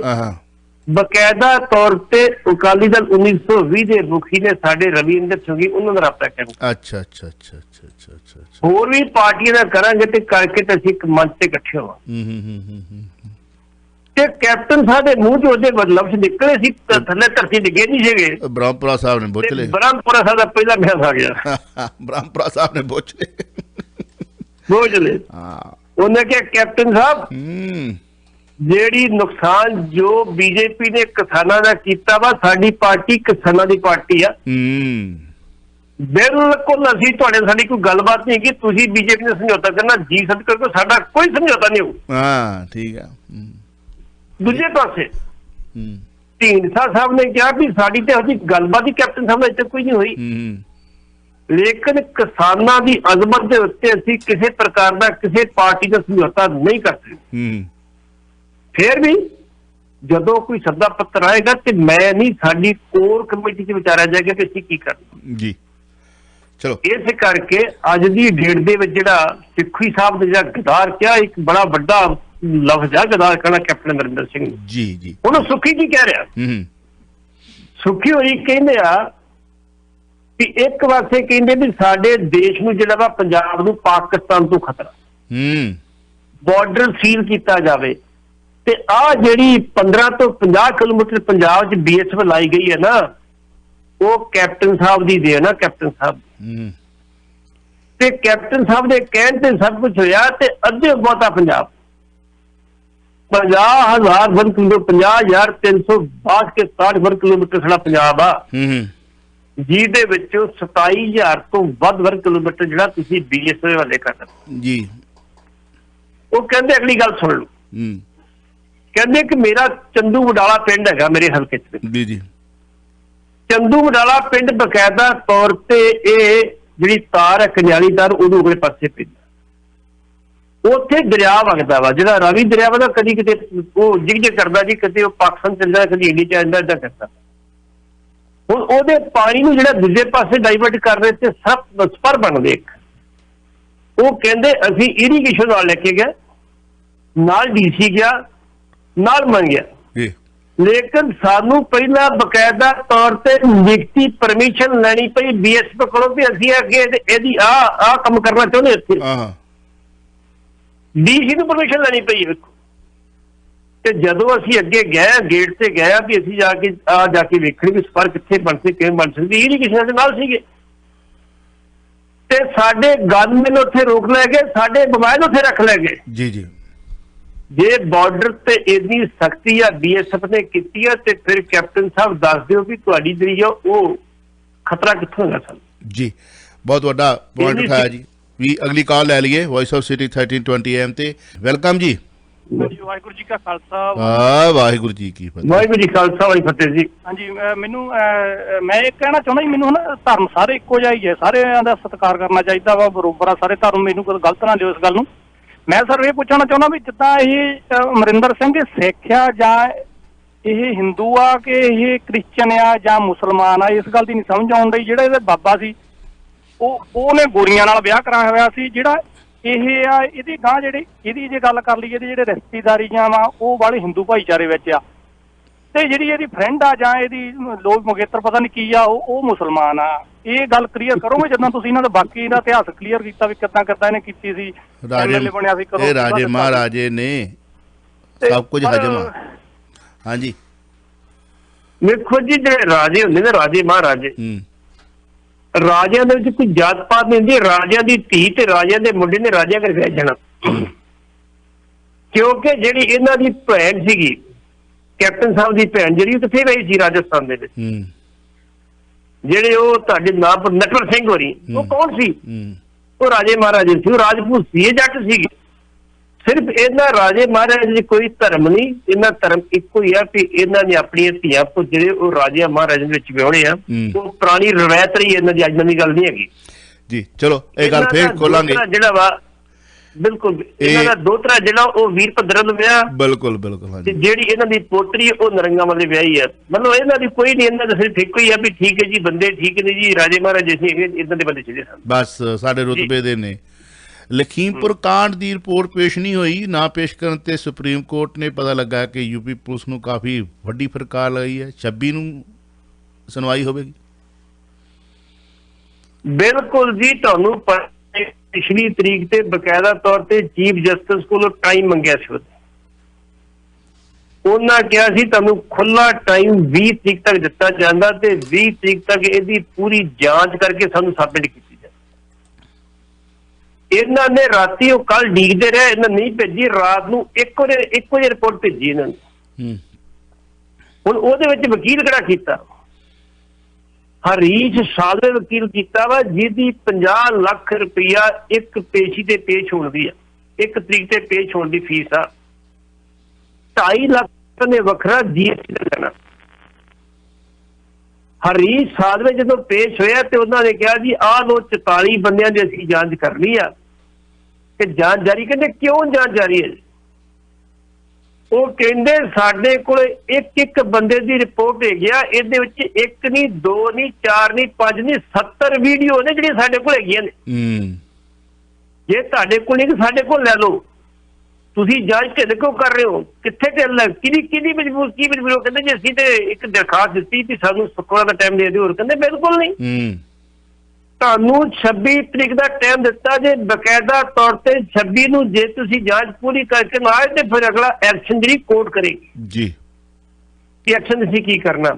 ਬਕਾਇਦਾ ਤੌਰ ਤੇ ਅਕਾਲੀ ਦਲ 1920 ਦੇ ਮੁਖੀ ਨੇ ਸਾਡੇ ਰਵਿੰਦਰ ਸਿੰਘ ਉਹਨਾਂ ਦਾ ਰਾਬਤਾ ਕਾਇਮ। ਅੱਛਾ ਅੱਛਾ ਅੱਛਾ ਅੱਛਾ ਅੱਛਾ ਅੱਛਾ। ਹੋਰ ਵੀ ਪਾਰਟੀਆਂ ਦਾ ਕਰਾਂਗੇ ਤੇ ਕਰਕੇ ਤੇ ਅਸੀਂ ਇੱਕ ਮੰਚ ਤੇ ਇਕੱਠੇ ਹੋਵਾਂਗੇ। ਤੇ ਕੈਪਟਨ ਸਾਹਿਬ ਦੇ ਮੂੰਹ ਚੋਂ ਉਹਦੇ ਲਫ਼ਜ਼ ਨਿਕਲੇ ਸੀ, ਥੱਲੇ ਧਰਤੀ ਡਿੱਗੇ ਨਹੀਂ ਸੀਗੇ। ਬ੍ਰਹਮਪੁਰਾ ਸਾਹਿਬ ਨੇ ਬੁੱਝ ਲਏ। ਬ੍ਰਹਮਪੁਰਾ ਸਾਹਿਬ ਦਾ ਪਹਿਲਾ ਬਿਆਨ ਆ ਗਿਆ। ਬ੍ਰਹਮਪੁਰਾ ਸਾਹਿਬ ਨੇ ਬੁੱਝ ਲਏ। ਉਹਨੇ ਕਿਹਾ ਕੈਪਟਨ ਸਾਹਿਬ ਜਿਹੜੀ ਨੁਕਸਾਨ ਜੋ ਬੀਜੇਪੀ ਨੇ ਕਿਸਾਨਾਂ ਦਾ ਕੀਤਾ ਵਾ, ਸਾਡੀ ਪਾਰਟੀ ਕਿਸਾਨਾਂ ਦੀ ਪਾਰਟੀ ਆ। ਬਿਲਕੁਲ ਅਸੀਂ ਤੁਹਾਡੇ ਸਾਡੀ ਕੋਈ ਗੱਲਬਾਤ ਨਹੀਂ ਕਿ ਤੁਸੀਂ ਬੀਜੇਪੀ ਨਾਲ ਸਮਝੌਤਾ ਕਰਨਾ, ਜੀ ਸਦਕਾ ਕਰਕੇ ਸਾਡਾ ਕੋਈ ਸਮਝੌਤਾ ਨਹੀਂ ਹੋਊ। ਹਾਂ ਠੀਕ ਆ। ਦੂਜੇ ਪਾਸੇ ਢੀਂਡਸਾ ਸਾਹਿਬ ਨੇ ਕਿਹਾ ਵੀ ਸਾਡੀ ਤੇ ਉਹਦੀ ਗੱਲਬਾਤ ਹੀ ਕੈਪਟਨ ਸਾਹਿਬ ਨਾਲ ਇੱਥੇ ਕੋਈ ਨਹੀਂ ਹੋਈ, ਲੇਕਿਨ ਕਿਸਾਨਾਂ ਦੀ ਅਜ਼ਮਤ ਦੇ ਉੱਤੇ ਅਸੀਂ ਕਿਸੇ ਪ੍ਰਕਾਰ ਦਾ ਕਿਸੇ ਪਾਰਟੀ ਦਾ ਸਮਝੌਤਾ ਨਹੀਂ ਕਰ ਸਕਦੇ। ਫਿਰ ਵੀ ਜਦੋਂ ਕੋਈ ਸੱਦਾ ਪੱਤਰ ਆਏਗਾ ਤੇ ਮੈਂ ਨਹੀਂ, ਸਾਡੀ ਕੋਰ ਕਮੇਟੀ 'ਚ ਵਿਚਾਰਿਆ ਜਾਏਗਾ ਕਿ ਅਸੀਂ ਕੀ ਕਰਨਾ ਜੀ। ਚਲੋ ਇਸ ਕਰਕੇ ਅੱਜ ਦੀ ਡੇਟ ਦੇ ਵਿੱਚ ਜਿਹੜਾ ਸਿੱਖੀ ਸਾਹਿਬ ਨੇ ਜਿਹੜਾ ਗਦਾਰ ਕਿਹਾ, ਇੱਕ ਬੜਾ ਵੱਡਾ ਲਫ਼ਜ਼ ਆ ਗਦਾਰ ਕਹਿਣਾ ਕੈਪਟਨ ਅਮਰਿੰਦਰ ਸਿੰਘ ਜੀ ਜੀ। ਹੁਣ ਸੁੱਖੀ ਕੀ ਕਹਿ ਰਿਹਾ? ਸੁੱਖੀ ਹੋਈ ਕਹਿੰਦੇ ਆ ਵੀ ਇੱਕ ਪਾਸੇ ਕਹਿੰਦੇ ਵੀ ਸਾਡੇ ਦੇਸ਼ ਨੂੰ ਜਿਹੜਾ ਵਾ ਪੰਜਾਬ ਨੂੰ ਪਾਕਿਸਤਾਨ ਤੋਂ ਖਤਰਾ, ਬਾਰਡਰ ਸੀਲ ਕੀਤਾ ਜਾਵੇ। ਤੇ ਆਹ ਜਿਹੜੀ 15 ਤੋਂ 50 ਕਿਲੋਮੀਟਰ ਪੰਜਾਬ 'ਚ BSF ਲਾਈ ਗਈ ਹੈ ਨਾ, ਉਹ ਕੈਪਟਨ ਸਾਹਿਬ ਦੀ ਦੇ ਨਾ, ਕੈਪਟਨ ਸਾਹਿਬ ਤੇ ਕੈਪਟਨ ਸਾਹਿਬ ਦੇ ਕਹਿਣ ਤੇ ਸਭ ਕੁਝ ਹੋਇਆ। ਤੇ ਅੱਧੇ ਬਹੁਤਾ ਪੰਜਾਬ 50,000 ਵਰਗ ਕਿਲੋਮੀਟਰ, 50,362 ਕੇ 60 ਵਰਗ ਕਿਲੋਮੀਟਰ ਸਾਡਾ ਪੰਜਾਬ ਆ, ਜਿਹਦੇ ਵਿੱਚੋਂ 27,000 ਤੋਂ ਵੱਧ ਵਰਗ ਕਿਲੋਮੀਟਰ ਜਿਹੜਾ ਤੁਸੀਂ BSF ਵਾਲੇ ਕਰ ਜੀ। ਉਹ ਕਹਿੰਦੇ ਅਗਲੀ ਗੱਲ ਸੁਣ ਲਓ। ਕਹਿੰਦੇ ਕਿ ਮੇਰਾ ਚੰਦੂ ਵਡਾਲਾ ਪਿੰਡ ਹੈਗਾ ਮੇਰੇ ਹਲਕੇ 'ਚ ਜੀ। ਚੰਦੂ ਵਡਾਲਾ ਪਿੰਡ ਬਕਾਇਦਾ ਤੌਰ ਤੇ ਇਹ ਜਿਹੜੀ ਤਾਰ ਹੈ ਕੰਜਾਲੀ ਤਾਰ, ਉਹਨੂੰ ਅਗਲੇ ਪਾਸੇ ਪੈਂਦਾ, ਉੱਥੇ ਦਰਿਆ ਵਗਦਾ ਵਾ, ਜਿਹੜਾ ਰਾਵੀ ਦਰਿਆ ਵਾ, ਕਦੀ ਕਿਤੇ ਉਹ ਜਿਗ ਕਰਦਾ ਜੀ, ਕਿਤੇ ਉਹ ਪਾਕਿਸਤਾਨ ਚਲ ਜਾਂਦਾ, ਕਦੀ ਇੰਡੀਆ ਚ ਜਾਂਦਾ, ਏਦਾਂ ਕਰਦਾ। ਹੁਣ ਉਹਦੇ ਪਾਣੀ ਨੂੰ ਜਿਹੜਾ ਦੂਜੇ ਪਾਸੇ ਡਾਈਵਰਟ ਕਰ ਰਹੇ ਤੇ ਸਪਰ ਬਣਦੇ ਇੱਕ। ਉਹ ਕਹਿੰਦੇ ਅਸੀਂ ਇਰੀਗੇਸ਼ਨ ਨਾਲ ਲੈ ਕੇ ਗਏ, ਨਾਲ DC ਗਿਆ, ਨਾਲ ਮੰਗਿਆ, ਲੇਕਿਨ ਸਾਨੂੰ ਪਹਿਲਾਂ ਬਕਾਇਦਾ ਤੌਰ ਤੇ ਲਿਖਤੀ ਪਰਮਿਸ਼ਨ ਲੈਣੀ ਪਈ BSF ਕੋਲੋਂ ਵੀ ਅਸੀਂ ਅੱਗੇ ਇਹਦੀ ਆ ਕੰਮ ਕਰਨਾ ਚਾਹੁੰਦੇ ਇੱਥੇ। DC ਨੂੰ ਪਰਮਿਸ਼ਨ ਲੈਣੀ ਪਈ। ਵੇਖੋ, ਤੇ ਜਦੋਂ ਅਸੀਂ ਅੱਗੇ ਗਏ, ਗੇਟ ਤੇ ਗਏ ਵੀ ਅਸੀਂ ਜਾ ਕੇ ਵੇਖਣੀ ਵੀ ਸਪਰ ਕਿੱਥੇ ਬਣ ਸਕਦੀ, ਕਿਵੇਂ ਬਣ ਸਕਦੀ, ਇਰੀਗੇਸ਼ਨ ਦੇ ਨਾਲ ਸੀਗੇ। ਤੇ ਸਾਡੇ ਗਨਮੈਨ ਉੱਥੇ ਰੋਕ ਲੈ ਗਏ, ਸਾਡੇ ਮੋਬਾਈਲ ਉੱਥੇ ਰੱਖ ਲੈ ਗਏ। ਜੀ ਜੀ। ਜੇ ਬਾਰਡਰ ਤੇ ਇੰਨੀ ਸਖਤੀ ਆ BSF ਨੇ ਕੀਤੀ ਆ, ਤੇ ਫਿਰ ਕੈਪਟਨ ਸਾਹਿਬ ਦੱਸ ਦਿਓ ਵੀ ਤੁਹਾਡੀ ਜਿਹੜੀ ਆ ਉਹ ਖਤਰਾ ਕਿੱਥੋਂ ਹੈਗਾ ਸਾਨੂੰ। ਜੀ ਬਹੁਤ ਵੱਡਾ ਪੁਆਇੰਟ ਉਠਾਇਆ ਜੀ। ਵੀ ਅਗਲੀ ਕਾਲ ਲੈ ਲਈਏ ਵੌਇਸ ਆਫ ਸਿਟੀ 1320 AM ਤੇ। ਵੈਲਕਮ ਜੀ। ਵਾਹਿਗੁਰੂ ਜੀ ਕਾ ਖਾਲਸਾ ਵਾਹਿਗੁਰੂ ਜੀ ਕੀ ਫਤਿਹ। ਵਾਹਿਗੁਰੂ ਜੀ ਖਾਲਸਾ ਵਾਲੀ ਫਤਿਹ ਜੀ। ਹਾਂਜੀ ਮੈਨੂੰ ਮੈਂ ਇਹ ਕਹਿਣਾ ਚਾਹੁੰਦਾ ਜੀ, ਮੈਨੂੰ ਨਾ ਧਰਮ ਸਾਰੇ ਇੱਕੋ ਜਿਹਾ ਹੀ ਹੈ, ਸਾਰਿਆਂ ਦਾ ਸਤਿਕਾਰ ਕਰਨਾ ਚਾਹੀਦਾ ਵਾ, ਬਰੋਬਰ ਆ ਸਾਰੇ ਧਰਮ, ਮੈਨੂੰ ਕੋਈ ਗਲਤ ਨਾ ਲਿਓ ਇਸ ਗੱਲ ਨੂੰ। ਮੈਂ ਸਰ ਇਹ ਪੁੱਛਣਾ ਚਾਹੁੰਦਾ ਵੀ ਜਿੱਦਾਂ ਇਹ ਅਮਰਿੰਦਰ ਸਿੰਘ ਸਿੱਖ ਆ ਜਾਂ ਇਹ ਹਿੰਦੂ ਆ ਕਿ ਇਹ ਕ੍ਰਿਸਚਨ ਆ ਜਾਂ ਮੁਸਲਮਾਨ ਆ, ਇਸ ਗੱਲ ਦੀ ਨਹੀਂ ਸਮਝ ਆਉਣ ਡਈ। ਜਿਹੜਾ ਇਹਦਾ ਬਾਬਾ ਸੀ ਉਹਨੇ ਗੋਰੀਆਂ ਨਾਲ ਵਿਆਹ ਕਰਾਇਆ ਹੋਇਆ ਸੀ, ਜਿਹੜਾ ਇਹ ਆ ਇਹਦੀ ਗਾਂ ਜਿਹੜੇ ਇਹਦੀ ਜੇ ਗੱਲ ਕਰ ਲਈਏ ਇਹਦੇ ਜਿਹੜੇ ਰਿਸ਼ਤੇਦਾਰੀਆਂ ਵਾ ਉਹ ਵਾਲੇ ਹਿੰਦੂ ਭਾਈਚਾਰੇ ਵਿੱਚ ਆ, ਤੇ ਜਿਹੜੀ ਇਹਦੀ ਫਰੈਂਡ ਆ ਜਾਂ ਇਹਦੀ ਲੋਕ ਮੰਗੇਤਰ ਪਤਾ ਨਹੀਂ ਕੀ ਆ ਉਹ ਮੁਸਲਮਾਨ ਆ। ਇਹ ਗੱਲ ਕਲੀਅਰ ਕਰੋਗੇ ਜਦੋਂ ਤੁਸੀਂ ਇਹਨਾਂ ਦਾ ਬਾਕੀ ਦਾ ਇਤਿਹਾਸ ਕਲੀਅਰ ਕੀਤਾ ਵੀ ਕਿੱਦਾਂ ਇਹਨੇ ਕੀਤੀ ਸੀ, ਐਮਐਲਏ ਬਣਿਆ ਸੀ ਕਦੋਂ? ਇਹ ਰਾਜੇ ਮਹਾਰਾਜੇ ਨੇ ਸਭ ਕੁਝ ਹਜਮ। ਹਾਂਜੀ ਵੇਖੋ ਜੀ ਜਿਹੜੇ ਰਾਜੇ ਹੁੰਦੇ ਨੇ, ਰਾਜੇ ਮਹਾਰਾਜੇ, ਰਾਜਿਆਂ ਦੇ ਵਿੱਚ ਕੋਈ ਜਾਤ ਪਾਤ ਨਹੀਂ ਹੁੰਦੀ। ਰਾਜਿਆਂ ਦੀ ਧੀ ਤੇ ਰਾਜਿਆਂ ਦੇ ਮੁੰਡੇ ਨੇ ਰਾਜਿਆਂ ਘਰ ਵਿਆਹ ਜਾਣਾ, ਕਿਉਂਕਿ ਜਿਹੜੀ ਇਹਨਾਂ ਦੀ ਭੈਣ ਸੀਗੀ ਕੈਪਟਨ ਸਾਹਿਬ ਦੀ ਭੈਣ, ਜਿਹੜੀ ਉਹ ਕਿੱਥੇ ਰਹੀ ਸੀ ਰਾਜਸਥਾਨ ਦੇ ਵਿੱਚ, ਜਿਹੜੇ ਉਹ ਤੁਹਾਡੇ ਨਾਮ ਪਰ ਨਟਵਰ ਸਿੰਘ ਹੋਰੀ, ਉਹ ਕੌਣ ਸੀ? ਉਹ ਰਾਜੇ ਮਹਾਰਾਜੇ ਸੀ, ਉਹ ਰਾਜਪੂਤ ਸੀ, ਇਹ ਜੱਟ ਸੀਗੇ। ਸਿਰਫ ਇਹਨਾਂ ਰਾਜੇ ਮਹਾਰਾਜੇ ਦੀ ਕੋਈ ਧਰਮ ਨਹੀਂ, ਇਹਨਾਂ ਧਰਮ ਇੱਕੋ ਹੀ ਆ ਕਿ ਇਹਨਾਂ ਨੇ ਆਪਣੀਆਂ ਧੀਆਂ ਪੁੱਤ ਜਿਹੜੇ ਉਹ ਰਾਜਿਆਂ ਮਹਾਰਾਜਿਆਂ ਦੇ ਵਿੱਚ ਵਿਆਹੁਣੇ ਆ। ਉਹ ਪੁਰਾਣੀ ਰਵਾਇਤ ਰਹੀ, ਇਹਨਾਂ ਦੀ ਅੱਜ ਨਵੀਂ ਗੱਲ ਨਹੀਂ ਹੈਗੀ ਜੀ। ਚਲੋ ਇਹ ਗੱਲ ਫੇਰ ਖੋਲਾਂਗੇ। ਜਿਹੜਾ ਵਾ ਬਿਲਕੁਲ ਇਹਨਾਂ ਦਾ ਦੋਤਰਾ ਜਿਹੜਾ ਉਹ ਵੀਰ ਭੱਦਰਾਂ ਨੂੰ ਵਿਆਹ, ਬਿਲਕੁਲ ਬਿਲਕੁਲ। ਤੇ ਜਿਹੜੀ ਇਹਨਾਂ ਦੀ ਪੋਤਰੀ ਉਹ ਨਰੰਗਾ ਵਾਲੇ ਵਿਆਹੀ ਆ। ਮਤਲਬ ਇਹਨਾਂ ਦੀ ਕੋਈ ਨਹੀਂ, ਇਹਨਾਂ ਦਾ ਸਿਰਫ ਇੱਕੋ ਹੀ ਆ ਵੀ ਠੀਕ ਹੈ ਜੀ, ਬੰਦੇ ਠੀਕ ਨੇ ਜੀ, ਰਾਜੇ ਮਹਾਰਾਜੇ ਸੀ, ਇਦਾਂ ਦੇ ਬੰਦੇ ਚਾਹੀਦੇ ਸਨ, ਬਸ ਸਾਡੇ ਰੁਤਬੇ ਦੇ ਨੇ। ਲਖੀਮਪੁਰ ਕਾਂਡ ਦੀ ਰਿਪੋਰਟ ਪੇਸ਼ ਨਹੀਂ ਹੋਈ, ਨਾ ਪੇਸ਼ ਕਰਨ ਤੇ ਸੁਪਰੀਮ ਕੋਰਟ ਨੇ ਪਤਾ ਲੱਗਾ ਕਿ ਯੂਪੀ ਪੁਲਿਸ ਨੂੰ ਕਾਫੀ ਵੱਡੀ ਫਰਕਾਰ ਲਈ ਹੈ। 26 ਨੂੰ ਸੁਣਵਾਈ ਹੋਵੇਗੀ। ਬਿਲਕੁਲ ਜੀ, ਤੁਹਾਨੂੰ ਪਿਛਲੀ ਤਰੀਕ ਤੇ ਬਕਾਇਦਾ ਤੌਰ ਤੇ ਚੀਫ ਜਸਟਿਸ ਕੋਲੋਂ ਟਾਈਮ ਮੰਗਿਆ ਸੀ। ਉਹਨਾਂ ਕਿਹਾ ਸੀ ਤੁਹਾਨੂੰ ਖੁੱਲਾ ਟਾਈਮ 20 ਤਰੀਕ ਤੱਕ ਦਿੱਤਾ ਜਾਂਦਾ ਤੇ 20 ਤਰੀਕ ਤੱਕ ਇਹਦੀ ਪੂਰੀ ਜਾਂਚ ਕਰਕੇ ਸਾਨੂੰ ਸਬਮਿਟ ਕੀਤੀ ਜਾਏ। ਇਹਨਾਂ ਨੇ ਰਾਤੀ ਉਹ ਕੱਲ ਡੀਕਦੇ ਰਹੇ, ਇਹਨਾਂ ਨਹੀਂ ਭੇਜੀ, ਰਾਤ ਨੂੰ ਇੱਕੋ ਜਿਹੀ ਰਿਪੋਰਟ ਭੇਜੀ ਇਹਨਾਂ ਨੇ। ਹੁਣ ਉਹਦੇ ਵਿੱਚ ਵਕੀਲ ਕਿਹੜਾ ਕੀਤਾ? ਹਰੀਸ਼ ਸਾਲਵੇ ਵਕੀਲ ਕੀਤਾ ਵਾ, ਜਿਹਦੀ 50 ਲੱਖ ਰੁਪਇਆ ਇੱਕ ਪੇਸ਼ੀ ਤੇ ਪੇਸ਼ ਹੋਣ ਦੀ ਆ, ਇੱਕ ਤਰੀਕ ਤੇ ਪੇਸ਼ ਹੋਣ ਦੀ ਫੀਸ ਆ। 2.5 ਲੱਖ ਨੇ ਵੱਖਰਾ GST ਦਾ ਲੈਣਾ। ਹਰੀਸ਼ ਸਾਲਵੇ ਜਦੋਂ ਪੇਸ਼ ਹੋਇਆ ਤੇ ਉਹਨਾਂ ਨੇ ਕਿਹਾ ਜੀ ਆਹ ਲੋ 44 ਬੰਦਿਆਂ ਦੀ ਅਸੀਂ ਜਾਂਚ ਕਰਨੀ ਆ, ਕਿ ਜਾਂਚ ਜਾਰੀ। ਕਹਿੰਦੇ ਕਿਉਂ ਜਾਂਚ ਜਾਰੀ ਹੈ? ਉਹ ਕਹਿੰਦੇ ਸਾਡੇ ਕੋਲ ਇੱਕ ਬੰਦੇ ਦੀ ਰਿਪੋਰਟ ਹੈਗੀ ਆ, ਇਹਦੇ ਵਿੱਚ 1 ਨਹੀਂ 2 ਨਹੀਂ 4 ਨਹੀਂ 5 ਨਹੀਂ 70 ਵੀਡੀਓ ਨੇ ਜਿਹੜੀਆਂ ਸਾਡੇ ਕੋਲ ਹੈਗੀਆਂ ਨੇ। ਜੇ ਤੁਹਾਡੇ ਕੋਲ ਨਹੀਂ ਸਾਡੇ ਕੋਲ ਲੈ ਲਓ। ਤੁਸੀਂ ਜਾਂਚ ਢਿੱਲ ਕਿਉਂ ਕਰ ਰਹੇ ਹੋ? ਕਿੱਥੇ ਢਿੱਲ ਹੈ? ਕਿਹਦੀ ਮਜਬੂਰ ਕੀ ਮਜਬੂਰ? ਕਹਿੰਦੇ ਜੀ ਅਸੀਂ ਤੇ ਇੱਕ ਦਰਖਾਸਤ ਦਿੱਤੀ ਕਿ ਸਾਨੂੰ ਸ਼ੁੱਕਰਵਾਰ ਦਾ ਟਾਈਮ ਦੇ ਦਿਓ। ਹੋਰ ਕਹਿੰਦੇ ਬਿਲਕੁਲ ਨਹੀਂ, ਤੁਹਾਨੂੰ 26 ਤਰੀਕ ਦਾ ਟਾਈਮ ਦਿੱਤਾ ਜੇ ਬਕਾਇਦਾ ਤੌਰ ਤੇ 26 ਨੂੰ ਜੇ ਤੁਸੀਂ ਜਾਂਚ ਪੂਰੀ ਕਰਕੇ ਨਾ ਆਏ ਤੇ ਫਿਰ ਅਗਲਾ ਐਕਸ਼ਨ ਜਿਹੜੀ ਕੋਰਟ ਕਰੇਗੀ ਜੀ ਕਿ ਐਕਸ਼ਨ ਅਸੀਂ ਕੀ ਕਰਨਾ।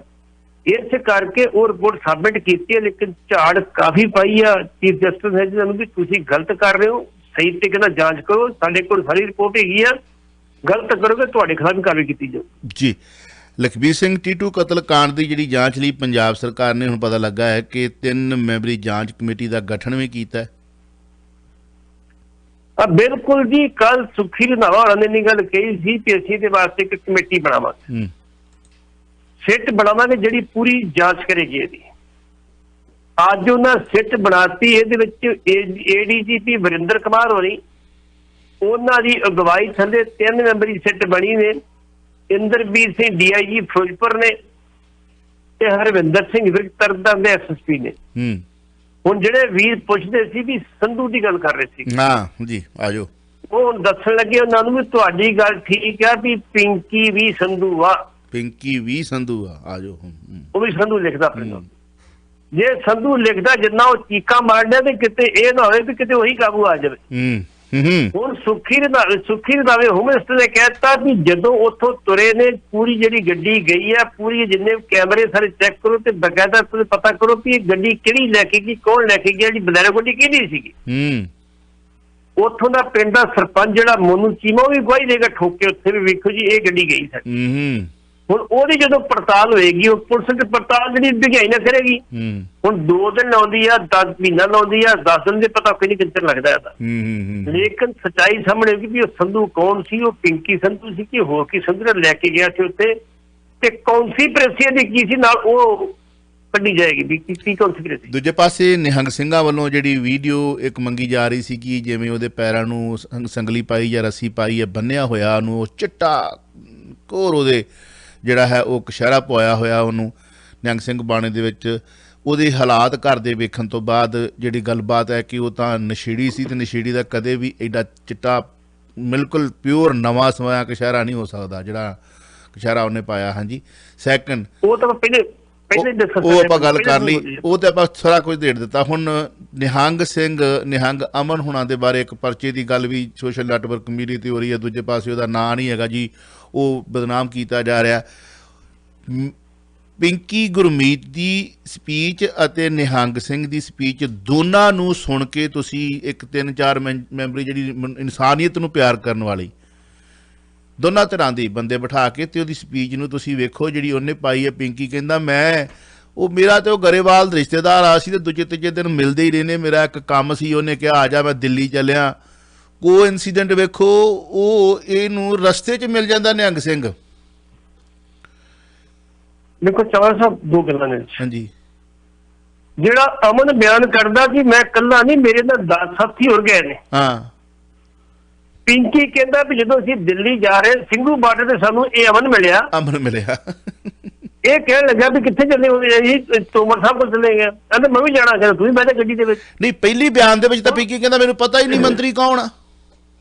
ਇਸ ਕਰਕੇ ਉਹ ਰਿਪੋਰਟ ਸਬਮਿਟ ਕੀਤੀ ਹੈ, ਲੇਕਿਨ ਝਾੜ ਕਾਫੀ ਪਾਈ ਆ ਚੀਫ ਜਸਟਿਸ ਨੇ ਜਿਹਨਾਂ ਨੂੰ ਵੀ ਤੁਸੀਂ ਗਲਤ ਕਰ ਰਹੇ ਹੋ, ਸਹੀ ਤਰੀਕੇ ਨਾਲ ਜਾਂਚ ਕਰੋ, ਸਾਡੇ ਕੋਲ ਸਾਰੀ ਰਿਪੋਰਟ ਹੈਗੀ ਆ, ਗਲਤ ਕਰੋਗੇ ਤੁਹਾਡੇ ਖਿਲਾਫ ਵੀ ਕਾਰਵਾਈ ਕੀਤੀ ਜਾਊ ਜੀ। ਲਖਬੀਰ ਸਿੰਘ ਟੀਟੂ ਕਤਲ ਕਾਂਡ ਦੀ ਜਿਹੜੀ ਜਾਂਚ ਲਈ ਪੰਜਾਬ ਸਰਕਾਰ ਨੇ ਹੁਣ ਪਤਾ ਲੱਗਾ ਹੈ ਕਿ 3 ਮੈਂਬਰੀ ਜਾਂਚ ਕਮੇਟੀ ਦਾ ਗਠਨ ਵੀ ਕੀਤਾ ਹੈ। ਬਿਲਕੁਲ ਜੀ, ਕੱਲ ਸੁਖੀ ਰੰਧਾਵਾ ਹੋਰਾਂ ਨੇ ਗੱਲ ਕਹੀ ਸੀ ਕਿ ਅਸੀਂ ਇਹਦੇ ਵਾਸਤੇ ਇੱਕ ਕਮੇਟੀ ਬਣਾਵਾਂਗੇ, ਸਿੱਟ ਬਣਾਵਾਂਗੇ ਜਿਹੜੀ ਪੂਰੀ ਜਾਂਚ ਕਰੇਗੀ ਇਹਦੀ। ਅੱਜ ਉਹਨਾਂ ਸਿੱਟ ਬਣਾਤੀ, ਇਹਦੇ ਵਿੱਚ ADGP ਵਰਿੰਦਰ ਕੁਮਾਰ ਹੋਣੀ, ਉਹਨਾਂ ਦੀ ਅਗਵਾਈ ਥੱਲੇ 3 ਮੈਂਬਰੀ ਸਿੱਟ ਬਣੀ ਨੇ। ਇੰਦਰਬੀਰ ਸਿੰਘ DIG ਫਿਰੋਜ਼ਪੁਰ ਨੇ ਤੇ ਹਰਵਿੰਦਰ ਸਿੰਘ ਵਿਰਕ ਤਰਨਤਾਰਨ ਦੇ SSP ਨੇ। ਹੁਣ ਜਿਹੜੇ ਵੀਰ ਪੁੱਛਦੇ ਸੀ ਵੀ ਸੰਧੂ ਦੀ ਗੱਲ ਕਰ ਰਹੇ ਸੀ, ਹਾਂ ਜੀ ਆਜੋ, ਉਹ ਹੁਣ ਦੱਸਣ ਲੱਗੇ ਉਹਨਾਂ ਨੂੰ ਵੀ ਤੁਹਾਡੀ ਗੱਲ ਠੀਕ ਆ ਵੀ ਪਿੰਕੀ ਵੀ ਸੰਧੂ ਆ, ਪਿੰਕੀ ਵੀ ਸੰਧੂ ਆ, ਆਜੋ। ਉਹ ਵੀ ਸੰਧੂ ਲਿਖਦਾ ਆਪਣੇ ਨਾਲ। ਜੇ ਸੰਧੂ ਲਿਖਦਾ ਜਿੰਨਾ ਉਹ ਚੀਕਾਂ ਮਾਰਦਾ ਤੇ ਕਿਤੇ ਇਹ ਨਾ ਹੋਵੇ ਵੀ ਕਿਤੇ ਉਹੀ ਕਾਬੂ ਆ ਜਾਵੇ। ਹੁਣ ਸੁਖੀ ਰੰਧਾਵੇ ਹੋਮ ਮਿਨਿਸਟਰ ਨੇ ਕਹਿਤਾ ਵੀ ਜਦੋਂ ਉੱਥੋਂ ਤੁਰੇ ਨੇ ਪੂਰੀ ਜਿਹੜੀ ਗੱਡੀ ਗਈ ਆ, ਪੂਰੀ ਜਿੰਨੇ ਕੈਮਰੇ ਸਾਰੇ ਚੈੱਕ ਕਰੋ ਤੇ ਬਕਾਇਦਾ ਤੁਸੀਂ ਪਤਾ ਕਰੋ ਵੀ ਇਹ ਗੱਡੀ ਕਿਹੜੀ ਲੈ ਕੇ ਗਈ, ਕੌਣ ਲੈ ਕੇ ਗਿਆ, ਜਿਹੜੀ ਬਲੈਰੋ ਗੱਡੀ ਕਿਹਦੀ ਸੀਗੀ। ਉੱਥੋਂ ਦਾ ਪਿੰਡ ਦਾ ਸਰਪੰਚ ਜਿਹੜਾ ਮੋਨੂ ਚੀਮਾ ਉਹ ਵੀ ਗਵਾਹੀ ਦੇਗਾ ਠੋਕ ਕੇ ਉੱਥੇ ਵੀ, ਵੇਖੋ ਜੀ ਇਹ ਗੱਡੀ ਗਈ ਸਾਡੀ। ਹੁਣ ਉਹਦੀ ਜਦੋਂ ਪੜਤਾਲ ਹੋਏਗੀ ਉਹ ਪੁਲਿਸ ਦੀ ਪੜਤਾਲ ਜਿਹੜੀ ਡਿਗਾਈ ਨਾ ਕਰੇਗੀ। ਹੁਣ 2 ਦਿਨ ਲਾਉਂਦੀ ਆ, 10 ਮਹੀਨਾ ਲਾਉਂਦੀ ਆ, 10 ਦਿਨ ਦੇ ਪਤਾ ਕੋਈ ਨਹੀਂ ਕਿੰਨਾ ਲੱਗਦਾ ਇਹਦਾ। ਲੇਕਿਨ ਸੱਚਾਈ ਸਾਹਮਣੇ ਆਏਗੀ ਵੀ ਉਹ ਸੰਧੂ ਕੌਣ ਸੀ, ਉਹ ਪਿੰਕੀ ਸੰਧੂ ਸੀ ਕਿ ਹੋਰ ਕੀ ਸੰਧੂ ਨੇ ਲੈ ਕੇ ਗਿਆ ਸੀ ਉੱਥੇ, ਤੇ ਕੌਨਸਪੀਰੇਸੀ ਦੀ ਕੀ ਸੀ ਨਾਲ ਉਹ ਕੱਢੀ ਜਾਏਗੀ ਵੀ ਕੀ ਕੌਨਸਪੀਰੇਸੀ। ਦੂਜੇ ਪਾਸੇ ਨਿਹੰਗ ਸਿੰਘਾਂ ਵੱਲੋਂ ਜਿਹੜੀ ਵੀਡੀਓ ਇੱਕ ਮੰਗੀ ਜਾ ਰਹੀ ਸੀ ਕਿ ਜਿਵੇਂ ਉਹਦੇ ਪੈਰਾਂ ਨੂੰ ਸੰਗਲੀ ਪਾਈ ਜਾਂ ਰੱਸੀ ਪਾਈ ਹੈ, ਬੰਨਿਆ ਹੋਇਆ ਉਹਨੂੰ, ਉਹ ਚਿੱਟਾ ਘੋਰ ਉਹਦੇ ਜਿਹੜਾ ਹੈ ਉਹ ਕਸ਼ਹਿਰਾ ਪਵਾਇਆ ਹੋਇਆ ਉਹਨੂੰ ਨਿਹੰਗ ਸਿੰਘ ਬਾਣੇ ਦੇ ਵਿੱਚ, ਉਹਦੇ ਹਾਲਾਤ ਘਰ ਦੇ ਵੇਖਣ ਤੋਂ ਬਾਅਦ ਜਿਹੜੀ ਗੱਲਬਾਤ ਹੈ ਕਿ ਉਹ ਤਾਂ ਨਸ਼ੇੜੀ ਸੀ, ਤੇ ਨਸ਼ੇੜੀ ਦਾ ਕਦੇ ਵੀ ਐਡਾ ਚਿੱਟਾ ਬਿਲਕੁਲ ਪਿਓਰ ਨਵਾਂ ਸਵਾਇਆ ਕਸ਼ਹਿਰਾ ਨਹੀਂ ਹੋ ਸਕਦਾ ਜਿਹੜਾ ਕਸ਼ਹਿਰਾ ਉਹਨੇ ਪਾਇਆ। ਹਾਂਜੀ ਸੈਕਿੰਡ ਉਹ ਤਾਂ ਪਹਿਲੇ ਉਹ ਆਪਾਂ ਗੱਲ ਕਰ ਲਈ, ਉਹ ਤੇ ਆਪਾਂ ਸਾਰਾ ਕੁਝ ਦੇੜ ਦਿੱਤਾ। ਹੁਣ ਨਿਹੰਗ ਸਿੰਘ ਨਿਹੰਗ ਅਮਨ ਹੁਣਾਂ ਦੇ ਬਾਰੇ ਇੱਕ ਪਰਚੇ ਦੀ ਗੱਲ ਵੀ ਸੋਸ਼ਲ ਨੈਟਵਰਕ ਮੀਡੀਆ ਤੇ ਹੋ ਰਹੀ ਹੈ। ਦੂਜੇ ਪਾਸੇ ਉਹਦਾ ਨਾਂ ਨਹੀਂ ਹੈਗਾ ਜੀ, ਉਹ ਬਦਨਾਮ ਕੀਤਾ ਜਾ ਰਿਹਾ। ਪਿੰਕੀ ਗੁਰਮੀਤ ਦੀ ਸਪੀਚ ਅਤੇ ਨਿਹੰਗ ਸਿੰਘ ਦੀ ਸਪੀਚ ਦੋਨਾਂ ਨੂੰ ਸੁਣ ਕੇ ਤੁਸੀਂ ਇੱਕ 3-4 ਮੈਂਬਰੀ ਜਿਹੜੀ ਇਨਸਾਨੀਅਤ ਨੂੰ ਪਿਆਰ ਕਰਨ ਵਾਲੀ ਦੋਨਾਂ ਤਰ੍ਹਾਂ ਦੀ ਬੰਦੇ ਬਿਠਾ ਕੇ ਤੇ ਉਹਦੀ ਸਪੀਚ ਨੂੰ ਤੁਸੀਂ ਵੇਖੋ ਜਿਹੜੀ ਉਹਨੇ ਪਾਈ ਹੈ। ਪਿੰਕੀ ਕਹਿੰਦਾ ਮੈਂ ਉਹ ਮੇਰਾ ਤੇ ਉਹ ਗਰੇਵਾਲ ਰਿਸ਼ਤੇਦਾਰ ਆ ਸੀ ਤੇ ਦੂਜੇ ਤੀਜੇ ਦਿਨ ਮਿਲਦੇ ਹੀ ਰਹਿੰਦੇ, ਮੇਰਾ ਇੱਕ ਕੰਮ ਸੀ, ਉਹਨੇ ਕਿਹਾ ਆ ਜਾ ਮੈਂ ਦਿੱਲੀ ਚੱਲਿਆ। ਕੋ ਇਨਸੀਡੈਂਟ ਵੇਖੋ, ਉਹ ਇਹਨੂੰ ਰਸਤੇ 'ਚ ਮਿਲ ਜਾਂਦਾ ਨਿਹੰਗ ਸਿੰਘ। ਦੇਖੋ ਚੌਹਾਨ ਸਾਹਿਬ ਦੋ ਗੱਲਾਂ ਨੇ। ਹਾਂਜੀ ਜਿਹੜਾ ਅਮਨ ਬਿਆਨ ਕਰਦਾ ਕਿ ਮੈਂ ਇਕੱਲਾ ਨਹੀਂ, ਮੇਰੇ ਨਾਲ 10 ਸਾਥੀ ਹੋਰ ਗਏ ਨੇ। ਹਾਂ ਪਿੰਕੀ ਕਹਿੰਦਾ ਵੀ ਜਦੋਂ ਅਸੀਂ ਦਿੱਲੀ ਜਾ ਰਹੇ ਸਿੰਘੂ ਬਾਰਡਰ ਤੇ ਸਾਨੂੰ ਇਹ ਅਮਨ ਮਿਲਿਆ। ਇਹ ਕਹਿਣ ਲੱਗਾ ਵੀ ਕਿੱਥੇ ਚੱਲੇ ਹੋ ਜੀ, ਤੋਮਰ ਸਾਹਿਬ ਕੋਲ ਚਲੇ ਗਿਆ। ਕਹਿੰਦੇ ਮੈਂ ਵੀ ਜਾਣਾ। ਕਹਿੰਦਾ ਤੂੰ ਵੀ ਬਹਿ ਜਾ ਗੱਡੀ ਦੇ ਵਿੱਚ। ਨਹੀਂ ਪਹਿਲੀ ਬਿਆਨ ਦੇ ਵਿੱਚ ਤਾਂ ਪਿੰਕੀ ਕਹਿੰਦਾ ਮੈਨੂੰ ਪਤਾ ਹੀ ਨਹੀਂ ਮੰਤਰੀ ਕੌਣ ਆ।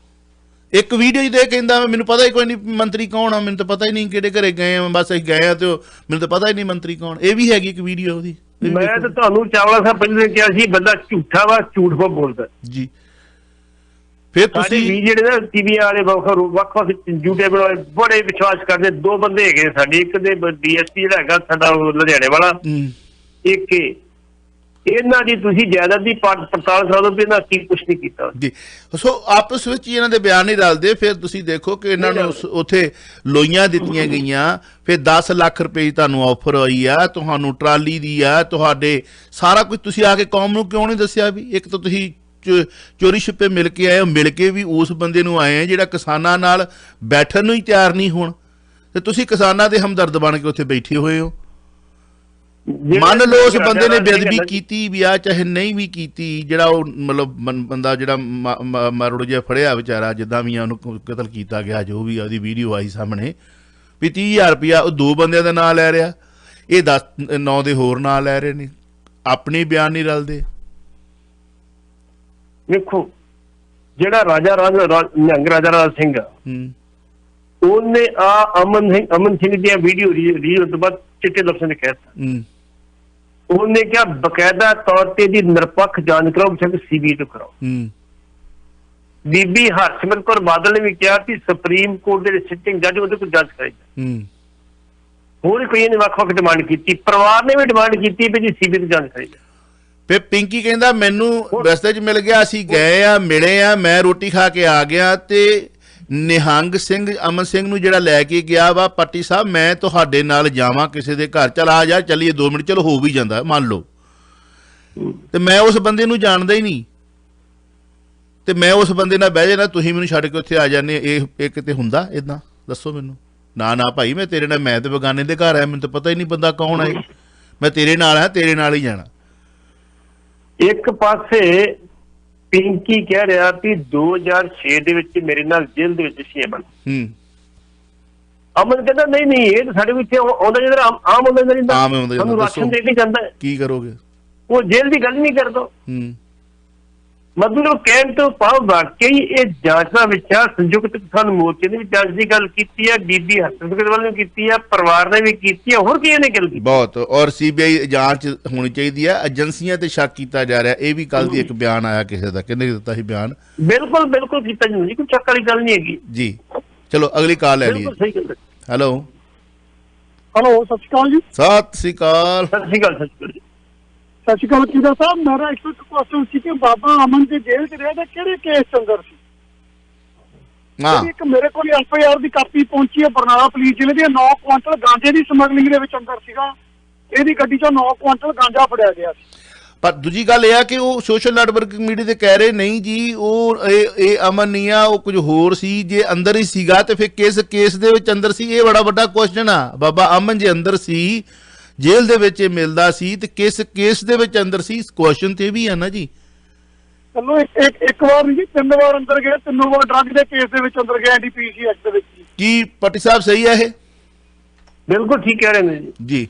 ਇੱਕ ਵੀਡੀਓ ਜੀ ਦੇ ਕਹਿੰਦਾ ਮੈਨੂੰ ਪਤਾ ਹੀ ਕੋਈ ਨਹੀਂ ਮੰਤਰੀ ਕੌਣ ਆ, ਮੈਨੂੰ ਤਾਂ ਪਤਾ ਹੀ ਨਹੀਂ ਕਿਹੜੇ ਘਰੇ ਗਏ ਆ, ਬਸ ਅਸੀਂ ਗਏ ਆ ਤੇ ਮੈਨੂੰ ਤਾਂ ਪਤਾ ਹੀ ਨਹੀਂ ਮੰਤਰੀ ਕੌਣ। ਇਹ ਵੀ ਹੈਗੀ ਇੱਕ ਵੀਡੀਓ ਉਹਦੀ। ਮੈਂ ਤਾਂ ਤੁਹਾਨੂੰ ਚਾਵਲਾ ਸਾਹਿਬ ਪਹਿਲੇ ਕਿਹਾ ਸੀ ਬੰਦਾ ਝੂਠਾ ਵਾ, ਝੂਠ ਬਹੁਤ ਬੋਲਦਾ ਜੀ। ਫਿਰ ਤੁਸੀਂ ਵੀ ਜਿਹੜੇ ਨਾ ਟੀਵੀ ਵਾਲੇ ਵੱਖ-ਵੱਖ ਯੂਟਿਊਬ ਵਾਲੇ ਬੜੇ ਵਿਸ਼ਵਾਸ ਕਰਦੇ। 2 ਬੰਦੇ ਹੈਗੇ ਸਾਡੇ, ਇੱਕ ਦੇ ਡੀਐਸਪੀ ਜਿਹੜਾ ਹੈਗਾ ਸਾਡਾ ਲੁਧਿਆਣੇ ਵਾਲਾ, ਇੱਕ ਇਹਨਾਂ ਦੀ ਤੁਸੀਂ ਜਾਇਦਾਦ ਦੀ ਪੜਤਾਲ ਕਰਾ ਦਿਓ ਵੀ ਇਹਨਾਂ ਕੀ ਕੁਛ ਨਹੀਂ ਕੀਤਾ ਜੀ। ਸੋ ਆਪਸ ਵਿੱਚ ਹੀ ਇਹਨਾਂ ਦੇ ਬਿਆਨ ਨਹੀਂ ਰਲਦੇ। ਫਿਰ ਤੁਸੀਂ ਦੇਖੋ ਕਿ ਇਹਨਾਂ ਨੂੰ ਉੱਥੇ ਲੋਈਆਂ ਦਿੱਤੀਆਂ ਗਈਆਂ, ਫਿਰ 10 ਲੱਖ ਰੁਪਏ ਤੁਹਾਨੂੰ ਆਫਰ ਹੋਈ ਆ, ਤੁਹਾਨੂੰ ਟਰਾਲੀ ਦੀ ਆ, ਤੁਹਾਡੇ ਸਾਰਾ ਕੁਝ ਤੁਸੀਂ ਆ ਕੇ ਕੌਮ ਨੂੰ ਕਿਉਂ ਨਹੀਂ ਦੱਸਿਆ ਵੀ? ਇੱਕ ਤਾਂ ਤੁਸੀਂ ਚੋਰੀ ਛਿਪੇ ਮਿਲ ਕੇ ਆਏ ਹੋ, ਮਿਲ ਕੇ ਵੀ ਉਸ ਬੰਦੇ ਨੂੰ ਆਏ ਆ ਜਿਹੜਾ ਕਿਸਾਨਾਂ ਨਾਲ ਬੈਠਣ ਨੂੰ ਹੀ ਤਿਆਰ ਨਹੀਂ ਹੋਣ, ਤੇ ਤੁਸੀਂ ਕਿਸਾਨਾਂ ਦੇ ਹਮਦਰਦ ਬਣ ਕੇ ਉੱਥੇ ਬੈਠੇ ਹੋਏ ਹੋ। ਮੰਨ ਲਓ ਉਸ ਬੰਦੇ ਨੇ ਬੇਅਦਬੀ ਕੀਤੀ ਵੀ ਆ ਚਾਹੇ ਨਹੀਂ ਵੀ ਕੀਤੀ, ਜਿਹੜਾ ਉਹ ਮਤਲਬ ਬੰਦਾ ਜਿਹੜਾ ਮਾਰੜ ਜਿਹਾ ਫੜਿਆ ਵਿਚਾਰਾ, ਜਿੱਦਾਂ ਵੀ ਉਹਨੂੰ ਕਤਲ ਕੀਤਾ ਗਿਆ, ਜੋ ਵੀ ਉਹਦੀ ਵੀਡੀਓ ਆਈ ਸਾਹਮਣੇ ਵੀ 30,000 ਰੁਪਇਆ ਉਹ 2 ਬੰਦਿਆਂ ਦਾ ਨਾਂ ਲੈ ਰਿਹਾ, ਇਹ 9 ਦੇ ਹੋਰ ਨਾਂ ਲੈ ਰਹੇ ਨੇ, ਆਪਣੇ ਬਿਆਨ ਨਹੀਂ ਰਲਦੇ। ਵੇਖੋ ਜਿਹੜਾ ਨਿਹੰਗ ਰਾਜਾ ਸਿੰਘ ਆ, ਉਹਨੇ ਅਮਨ ਸਿੰਘ ਦੀਆਂ ਵੀਡੀਓ ਰੀਲ ਤੋਂ ਬਾਅਦ ਚਿੱਟੇ ਲਫ਼ਜ਼ਾਂ ਨੇ ਕਹਿਤਾ। ਉਹਨੇ ਕਿਹਾ ਬਕਾਇਦਾ ਤੌਰ ਤੇ ਦੀ ਨਿਰਪੱਖ ਜਾਂਚ ਕਰਾਓ, ਬੇਸ਼ੱਕ ਸੀਬੀਆਈ ਤੋਂ ਕਰਾਓ। ਬੀਬੀ ਹਰਸਿਮਰਤ ਕੌਰ ਬਾਦਲ ਨੇ ਵੀ ਕਿਹਾ ਕਿ ਸੁਪਰੀਮ ਕੋਰਟ ਦੇ ਸਿਟਿੰਗ ਜੱਜ ਉਹਦੇ ਕੋਲ ਜਾਂਚ ਕਰਾਈ। ਹੋਰ ਕੋਈ ਨੇ ਵੱਖ-ਵੱਖ ਡਿਮਾਂਡ ਕੀਤੀ, ਪਰਿਵਾਰ ਨੇ ਵੀ ਡਿਮਾਂਡ ਕੀਤੀ ਵੀ ਜੀ ਸੀਬੀਆਈ ਤੋਂ ਜਾਂਚ ਕਰਾਈ। ਫਿਰ ਪਿੰਕੀ ਕਹਿੰਦਾ ਮੈਨੂੰ ਰਸਤੇ 'ਚ ਮਿਲ ਗਿਆ, ਅਸੀਂ ਗਏ ਆ, ਮਿਲੇ ਆ, ਮੈਂ ਰੋਟੀ ਖਾ ਕੇ ਆ ਗਿਆ, ਤੇ ਨਿਹੰਗ ਸਿੰਘ ਅਮਨ ਸਿੰਘ ਨੂੰ ਜਿਹੜਾ ਲੈ ਕੇ ਗਿਆ ਵਾ ਪੱਟੀ ਸਾਹਿਬ, ਮੈਂ ਤੁਹਾਡੇ ਨਾਲ ਜਾਵਾਂ ਕਿਸੇ ਦੇ ਘਰ, ਚਲ ਆ ਜਾ ਚੱਲੀਏ 2 ਮਿੰਟ, ਚਲੋ ਹੋ ਵੀ ਜਾਂਦਾ ਮੰਨ ਲਓ, ਤੇ ਮੈਂ ਉਸ ਬੰਦੇ ਨੂੰ ਜਾਣਦਾ ਹੀ ਨਹੀਂ, ਤੇ ਮੈਂ ਉਸ ਬੰਦੇ ਨਾਲ ਬਹਿ ਜਾਣਾ, ਤੁਸੀਂ ਮੈਨੂੰ ਛੱਡ ਕੇ ਉੱਥੇ ਆ ਜਾਂਦੇ। ਇਹ ਕਿਤੇ ਹੁੰਦਾ ਇਦਾਂ? ਦੱਸੋ ਮੈਨੂੰ। ਨਾ ਭਾਈ ਮੈਂ ਤੇਰੇ ਨਾਲ, ਮੈਂ ਤੇ ਬਗਾਨੇ ਦੇ ਘਰ ਆਇਆ, ਮੈਨੂੰ ਤਾਂ ਪਤਾ ਹੀ ਨਹੀਂ ਬੰਦਾ ਕੌਣ ਹੈ, ਮੈਂ ਤੇਰੇ ਨਾਲ ਆ, ਤੇਰੇ ਨਾਲ ਹੀ ਜਾਣਾ। ਇੱਕ ਪਾਸੇ ਪਿੰਕੀ ਕਹਿ ਰਿਹਾ ਕਿ 2006 ਦੇ ਵਿੱਚ ਮੇਰੇ ਨਾਲ ਜੇਲ੍ਹ ਦੇ ਵਿੱਚ ਸੀ ਅਮਨ। ਅਮਨ ਕਹਿੰਦਾ ਨਹੀਂ ਇਹ ਤਾਂ ਸਾਡੇ ਵਿੱਚ ਆਉਂਦਾ ਜਿਹੜਾ ਆਮ ਆਉਂਦਾ ਰਹਿੰਦਾ, ਸਾਨੂੰ ਰਾਸ਼ਨ ਦੇ ਕੇ ਜਾਂਦਾ। ਕੀ ਕਰੋਗੇ? ਉਹ ਜੇਲ੍ਹ ਦੀ ਗੱਲ ਨਹੀਂ ਕਰਦਾ। ਮਤਲਬ ਕਹਿਣ ਤੋਂ ਭਾਵ ਵਾਕਈ ਇਹ ਜਾਂਚ ਦਾ ਵਿਸ਼ਾ ਸੰਯੁਕਤ ਕਿਸਾਨ ਮੋਰਚੇ ਨੇ ਵੀ ਜਾਂਚ ਦੀ ਗੱਲ ਕੀਤੀ ਹੈ, ਬੀਬੀ ਹਰਸਿਮਰਤ ਵੱਲ ਨੇ ਕੀਤੀ ਹੈ, ਪਰਿਵਾਰ ਨੇ ਵੀ ਕੀਤੀ ਹੈ, ਹੋਰ ਕੀ ਇਹਨੇ ਗੱਲ ਕੀਤੀ ਬਹੁਤ। ਔਰ ਸੀਬੀਆਈ ਜਾਂਚ ਹੋਣੀ ਚਾਹੀਦੀ ਹੈ, ਏਜੰਸੀਆਂ ਤੇ ਸ਼ੱਕ ਕੀਤਾ ਜਾ ਰਿਹਾ। ਇਹ ਵੀ ਕੱਲ ਦੀ ਇੱਕ ਬਿਆਨ ਆਇਆ ਕਿਸੇ ਦਾ, ਕਿਹਨੇ ਦਿੱਤਾ ਸੀ ਬਿਆਨ? ਬਿਲਕੁਲ ਕੀਤਾ ਜੀ, ਕੋਈ ਚੱਕ ਵਾਲੀ ਗੱਲ ਨਹੀਂ ਹੈਗੀ ਜੀ। ਚਲੋ ਅਗਲੀ ਕਾਲ ਲੈ ਲਈਏ। ਹੈਲੋ ਸਤਿ ਸ਼੍ਰੀ ਅਕਾਲ ਜੀ। ਸਤਿ ਸ਼੍ਰੀ ਅਕਾਲ। ਸਤਿ ਸ਼੍ਰੀ ਅਕਾਲ ਕੀਦਾ ਸਾਹਿਬ, ਮੇਰਾ ਇੱਕ ਕੁਐਸਚਨ ਸੀ ਕਿ ਬਾਬਾ ਅਮਨ ਦੀ ਜੇਲ੍ਹ 'ਚ ਰਿਹਾ ਤਾਂ ਕਿਹੜੇ ਕੇਸ ਅੰਦਰ ਸੀ? ਹਾਂ। ਇੱਕ ਮੇਰੇ ਕੋਲ FIR ਦੀ ਕਾਪੀ ਪਹੁੰਚੀ ਹੈ ਬਰਨਾਲਾ ਪੁਲਿਸ ਜ਼ਿਲ੍ਹੇ ਦੀ, 9 ਕੁਆਂਟਲ ਗਾਂਜੇ ਦੀ ਸਮਗਲਿੰਗ ਦੇ ਵਿੱਚ ਅੰਦਰ ਸੀਗਾ। ਇਹਦੀ ਗੱਡੀ ਚੋਂ 9 ਕੁਆਂਟਲ ਗਾਂਜਾ ਫੜਿਆ ਗਿਆ ਸੀ। ਪਰ ਦੂਜੀ ਗੱਲ ਇਹ ਆ ਕਿ ਉਹ ਸੋਸ਼ਲ ਨੈਟਵਰਕਿੰਗ ਮੀਡੀਆ ਤੇ ਕਹਿ ਰਹੇ ਨਹੀਂ ਜੀ ਉਹ ਇਹ ਅਮਨ ਨਹੀਂ ਆ, ਉਹ ਕੁਝ ਹੋਰ ਸੀ। ਜੇ ਅੰਦਰ ਹੀ ਸੀਗਾ ਤੇ ਫਿਰ ਕਿਸ ਕੇਸ ਦੇ ਵਿੱਚ ਅੰਦਰ ਸੀ, ਇਹ ਬੜਾ ਵੱਡਾ ਕੁਐਸਚਨ ਆ। ਬਾਬਾ ਅਮਨ ਜੇ ਅੰਦਰ ਸੀ, ਜੇਲ੍ਹ ਦੇ ਵਿੱਚ ਇਹ ਮਿਲਦਾ ਸੀ, ਤੇ ਕਿਸ ਕੇਸ ਦੇ ਵਿੱਚ ਅੰਦਰ ਸੀ, ਕੁਐਸਚਨ ਤੇ ਵੀ ਆ ਨਾ ਜੀ। ਚਲੋ ਇੱਕ ਵਾਰ ਨਹੀਂ ਜੀ, 3 ਵਾਰ ਅੰਦਰ ਗਏ, 3 ਵਾਰ ਡਰੱਗ ਦੇ ਕੇਸ ਦੇ ਵਿੱਚ ਅੰਦਰ ਗਏ NDPC ਐਕਟ ਦੇ ਵਿੱਚ। ਕੀ ਪੱਟੀ ਸਾਹਿਬ ਸਹੀ ਹੈ ਇਹ? ਬਿਲਕੁਲ ਠੀਕ ਕਹਿ ਰਹੇ ਨੇ ਜੀ,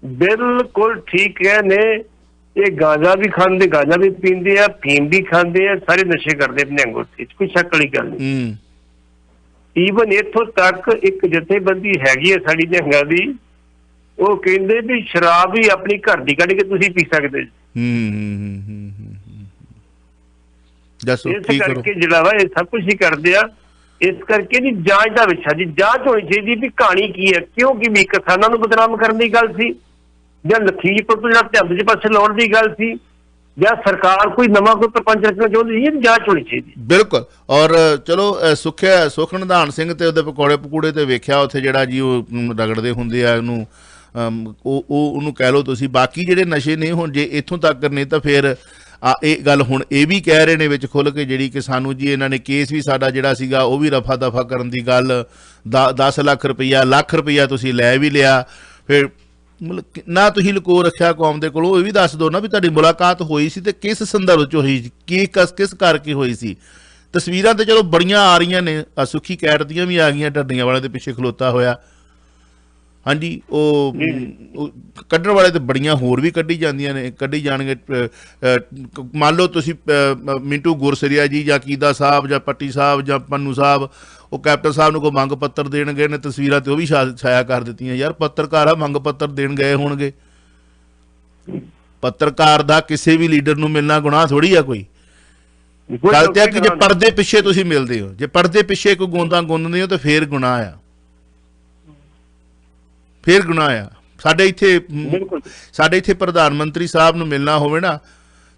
ਬਿਲਕੁਲ ਠੀਕ ਹੈ ਨੇ। ਇਹ ਗਾਂਜਾ ਵੀ ਖਾਂਦੇ, ਗਾਂਜਾ ਵੀ ਪੀਂਦੇ ਆ, ਫੀਮ ਵੀ ਖਾਂਦੇ ਆ, ਸਾਰੇ ਨਸ਼ੇ ਕਰਦੇ ਆਪਣੇ ਅੰਗੂਠੇ 'ਚ, ਕੋਈ ਸ਼ੱਕ ਵਾਲੀ ਗੱਲ ਨਹੀਂ। ਈਵਨ ਇੱਥੋਂ ਤੱਕ ਇੱਕ ਜਥੇਬੰਦੀ ਹੈਗੀ ਹੈ ਸਾਡੀ ਨਿਹੰਗਾਂ ਦੀ, ਉਹ ਕਹਿੰਦੇ ਵੀ ਸ਼ਰਾਬ ਵੀ ਆਪਣੀ ਘਰ ਦੀ ਕੱਢ ਕੇ ਤੁਸੀਂ ਪੀ ਸਕਦੇ। ਇਸ ਕਰਕੇ ਜਿਹੜਾ ਵਾ ਇਹ ਸਭ ਕੁਝ ਹੀ ਕਰਦੇ ਆ। ਇਸ ਕਰਕੇ ਜੀ ਜਾਂਚ ਦਾ ਵਿਸ਼ਾ ਜੀ, ਜਾਂਚ ਹੋਣੀ ਚਾਹੀਦੀ ਵੀ ਕਹਾਣੀ ਕੀ ਹੈ, ਕਿਉਂਕਿ ਵੀ ਕਿਸਾਨਾਂ ਨੂੰ ਬਦਨਾਮ ਕਰਨ ਦੀ ਗੱਲ ਸੀ, ਜਾਂ ਲਖੀਮਪੁਰ ਤੋਂ ਜਿਹੜਾ ਧਿਆਨ ਦੇ ਪਾਸੇ ਲਾਉਣ ਦੀ ਗੱਲ ਸੀ, ਜਾਂ ਸਰਕਾਰ ਕੋਈ ਨਵਾਂ ਕੋਈ ਪ੍ਰਪੰਚ ਰਚਣਾ ਚਾਹੁੰਦੀ ਸੀ, ਜਾਂਚ ਹੋਣੀ ਚਾਹੀਦੀ। ਬਿਲਕੁਲ। ਔਰ ਚਲੋ ਸੁਖਨੰਦਾਨ ਸਿੰਘ ਤੇ ਉਹਦੇ ਪਕੌੜੇ ਪਕੂੜੇ ਤੇ ਵੇਖਿਆ ਉੱਥੇ ਜਿਹੜਾ ਜੀ ਉਹ ਰਗੜਦੇ ਹੁੰਦੇ ਆ ਉਹਨੂੰ, ਉਹਨੂੰ ਕਹਿ ਲਓ ਤੁਸੀਂ। ਬਾਕੀ ਜਿਹੜੇ ਨਸ਼ੇ ਨੇ ਹੁਣ ਜੇ ਇੱਥੋਂ ਤੱਕ ਨੇ ਤਾਂ ਫਿਰ ਇਹ ਗੱਲ ਹੁਣ ਇਹ ਵੀ ਕਹਿ ਰਹੇ ਨੇ ਵਿੱਚ ਖੁੱਲ੍ਹ ਕੇ ਜਿਹੜੀ ਕਿ ਸਾਨੂੰ ਜੀ ਇਹਨਾਂ ਨੇ ਕੇਸ ਵੀ ਸਾਡਾ ਜਿਹੜਾ ਸੀਗਾ ਉਹ ਵੀ ਰਫਾ ਦਫਾ ਕਰਨ ਦੀ ਗੱਲ, 10 ਲੱਖ ਰੁਪਈਆ, ਲੱਖ ਰੁਪਈਆ ਤੁਸੀਂ ਲੈ ਵੀ ਲਿਆ। ਫਿਰ ਮਤਲਬ ਨਾ ਤੁਸੀਂ ਲੁਕੋ ਰੱਖਿਆ ਕੌਮ ਦੇ ਕੋਲੋਂ। ਇਹ ਵੀ ਦੱਸ ਦਿਓ ਨਾ ਵੀ ਤੁਹਾਡੀ ਮੁਲਾਕਾਤ ਹੋਈ ਸੀ ਤੇ ਕਿਸ ਸੰਦਰਭ 'ਚ ਹੋਈ, ਕਿਸ ਕਰਕੇ ਹੋਈ ਸੀ। ਤਸਵੀਰਾਂ ਤੇ ਚਲੋ ਬੜੀਆਂ ਆ ਰਹੀਆਂ ਨੇ, ਸੁੱਖੀ ਕੈਟ ਦੀਆਂ ਵੀ ਆ ਗਈਆਂ, ਢੱਡੀਆਂ ਵਾਲੇ ਦੇ ਪਿੱਛੇ ਖਲੋਤਾ ਹੋਇਆ। ਹਾਂਜੀ, ਉਹ ਕੱਢਣ ਵਾਲੇ ਤੇ ਬੜੀਆਂ ਹੋਰ ਵੀ ਕੱਢੀ ਜਾਂਦੀਆਂ ਨੇ, ਕੱਢੀ ਜਾਣਗੇ। ਮੰਨ ਲਓ ਤੁਸੀਂ ਮਿੰਟੂ ਗੁਰਸਰੀਆ ਜੀ ਜਾਂ ਕੀਦਾ ਸਾਹਿਬ ਜਾਂ ਪੱਟੀ ਸਾਹਿਬ ਜਾਂ ਪੰਨੂ ਸਾਹਿਬ, ਉਹ ਕੈਪਟਨ ਸਾਹਿਬ ਨੂੰ ਕੋਈ ਮੰਗ ਪੱਤਰ ਦੇਣ ਗਏ ਨੇ, ਤਸਵੀਰਾਂ ਤੇ ਉਹ ਵੀ ਛਾਇਆ ਕਰ ਦਿੱਤੀਆਂ। ਯਾਰ ਪੱਤਰਕਾਰ ਆ, ਮੰਗ ਪੱਤਰ ਦੇਣ ਗਏ ਹੋਣਗੇ। ਪੱਤਰਕਾਰ ਦਾ ਕਿਸੇ ਵੀ ਲੀਡਰ ਨੂੰ ਮਿਲਣਾ ਗੁਨਾਹ ਥੋੜੀ ਆ ਕੋਈ। ਗੱਲ ਤੇ ਆ ਕਿ ਜੇ ਪਰਦੇ ਪਿੱਛੇ ਤੁਸੀਂ ਮਿਲਦੇ ਹੋ, ਜੇ ਪਰਦੇ ਪਿੱਛੇ ਕੋਈ ਗੋਂਦਾਂ ਗੁੰਨਦੇ ਹੋ ਤਾਂ ਫੇਰ ਗੁਨਾਹ ਆ, ਫੇਰ ਗੁਨਾਹ ਆ। ਸਾਡੇ ਇੱਥੇ ਪ੍ਰਧਾਨ ਮੰਤਰੀ ਸਾਹਿਬ ਨੂੰ ਮਿਲਣਾ ਹੋਵੇ ਨਾ,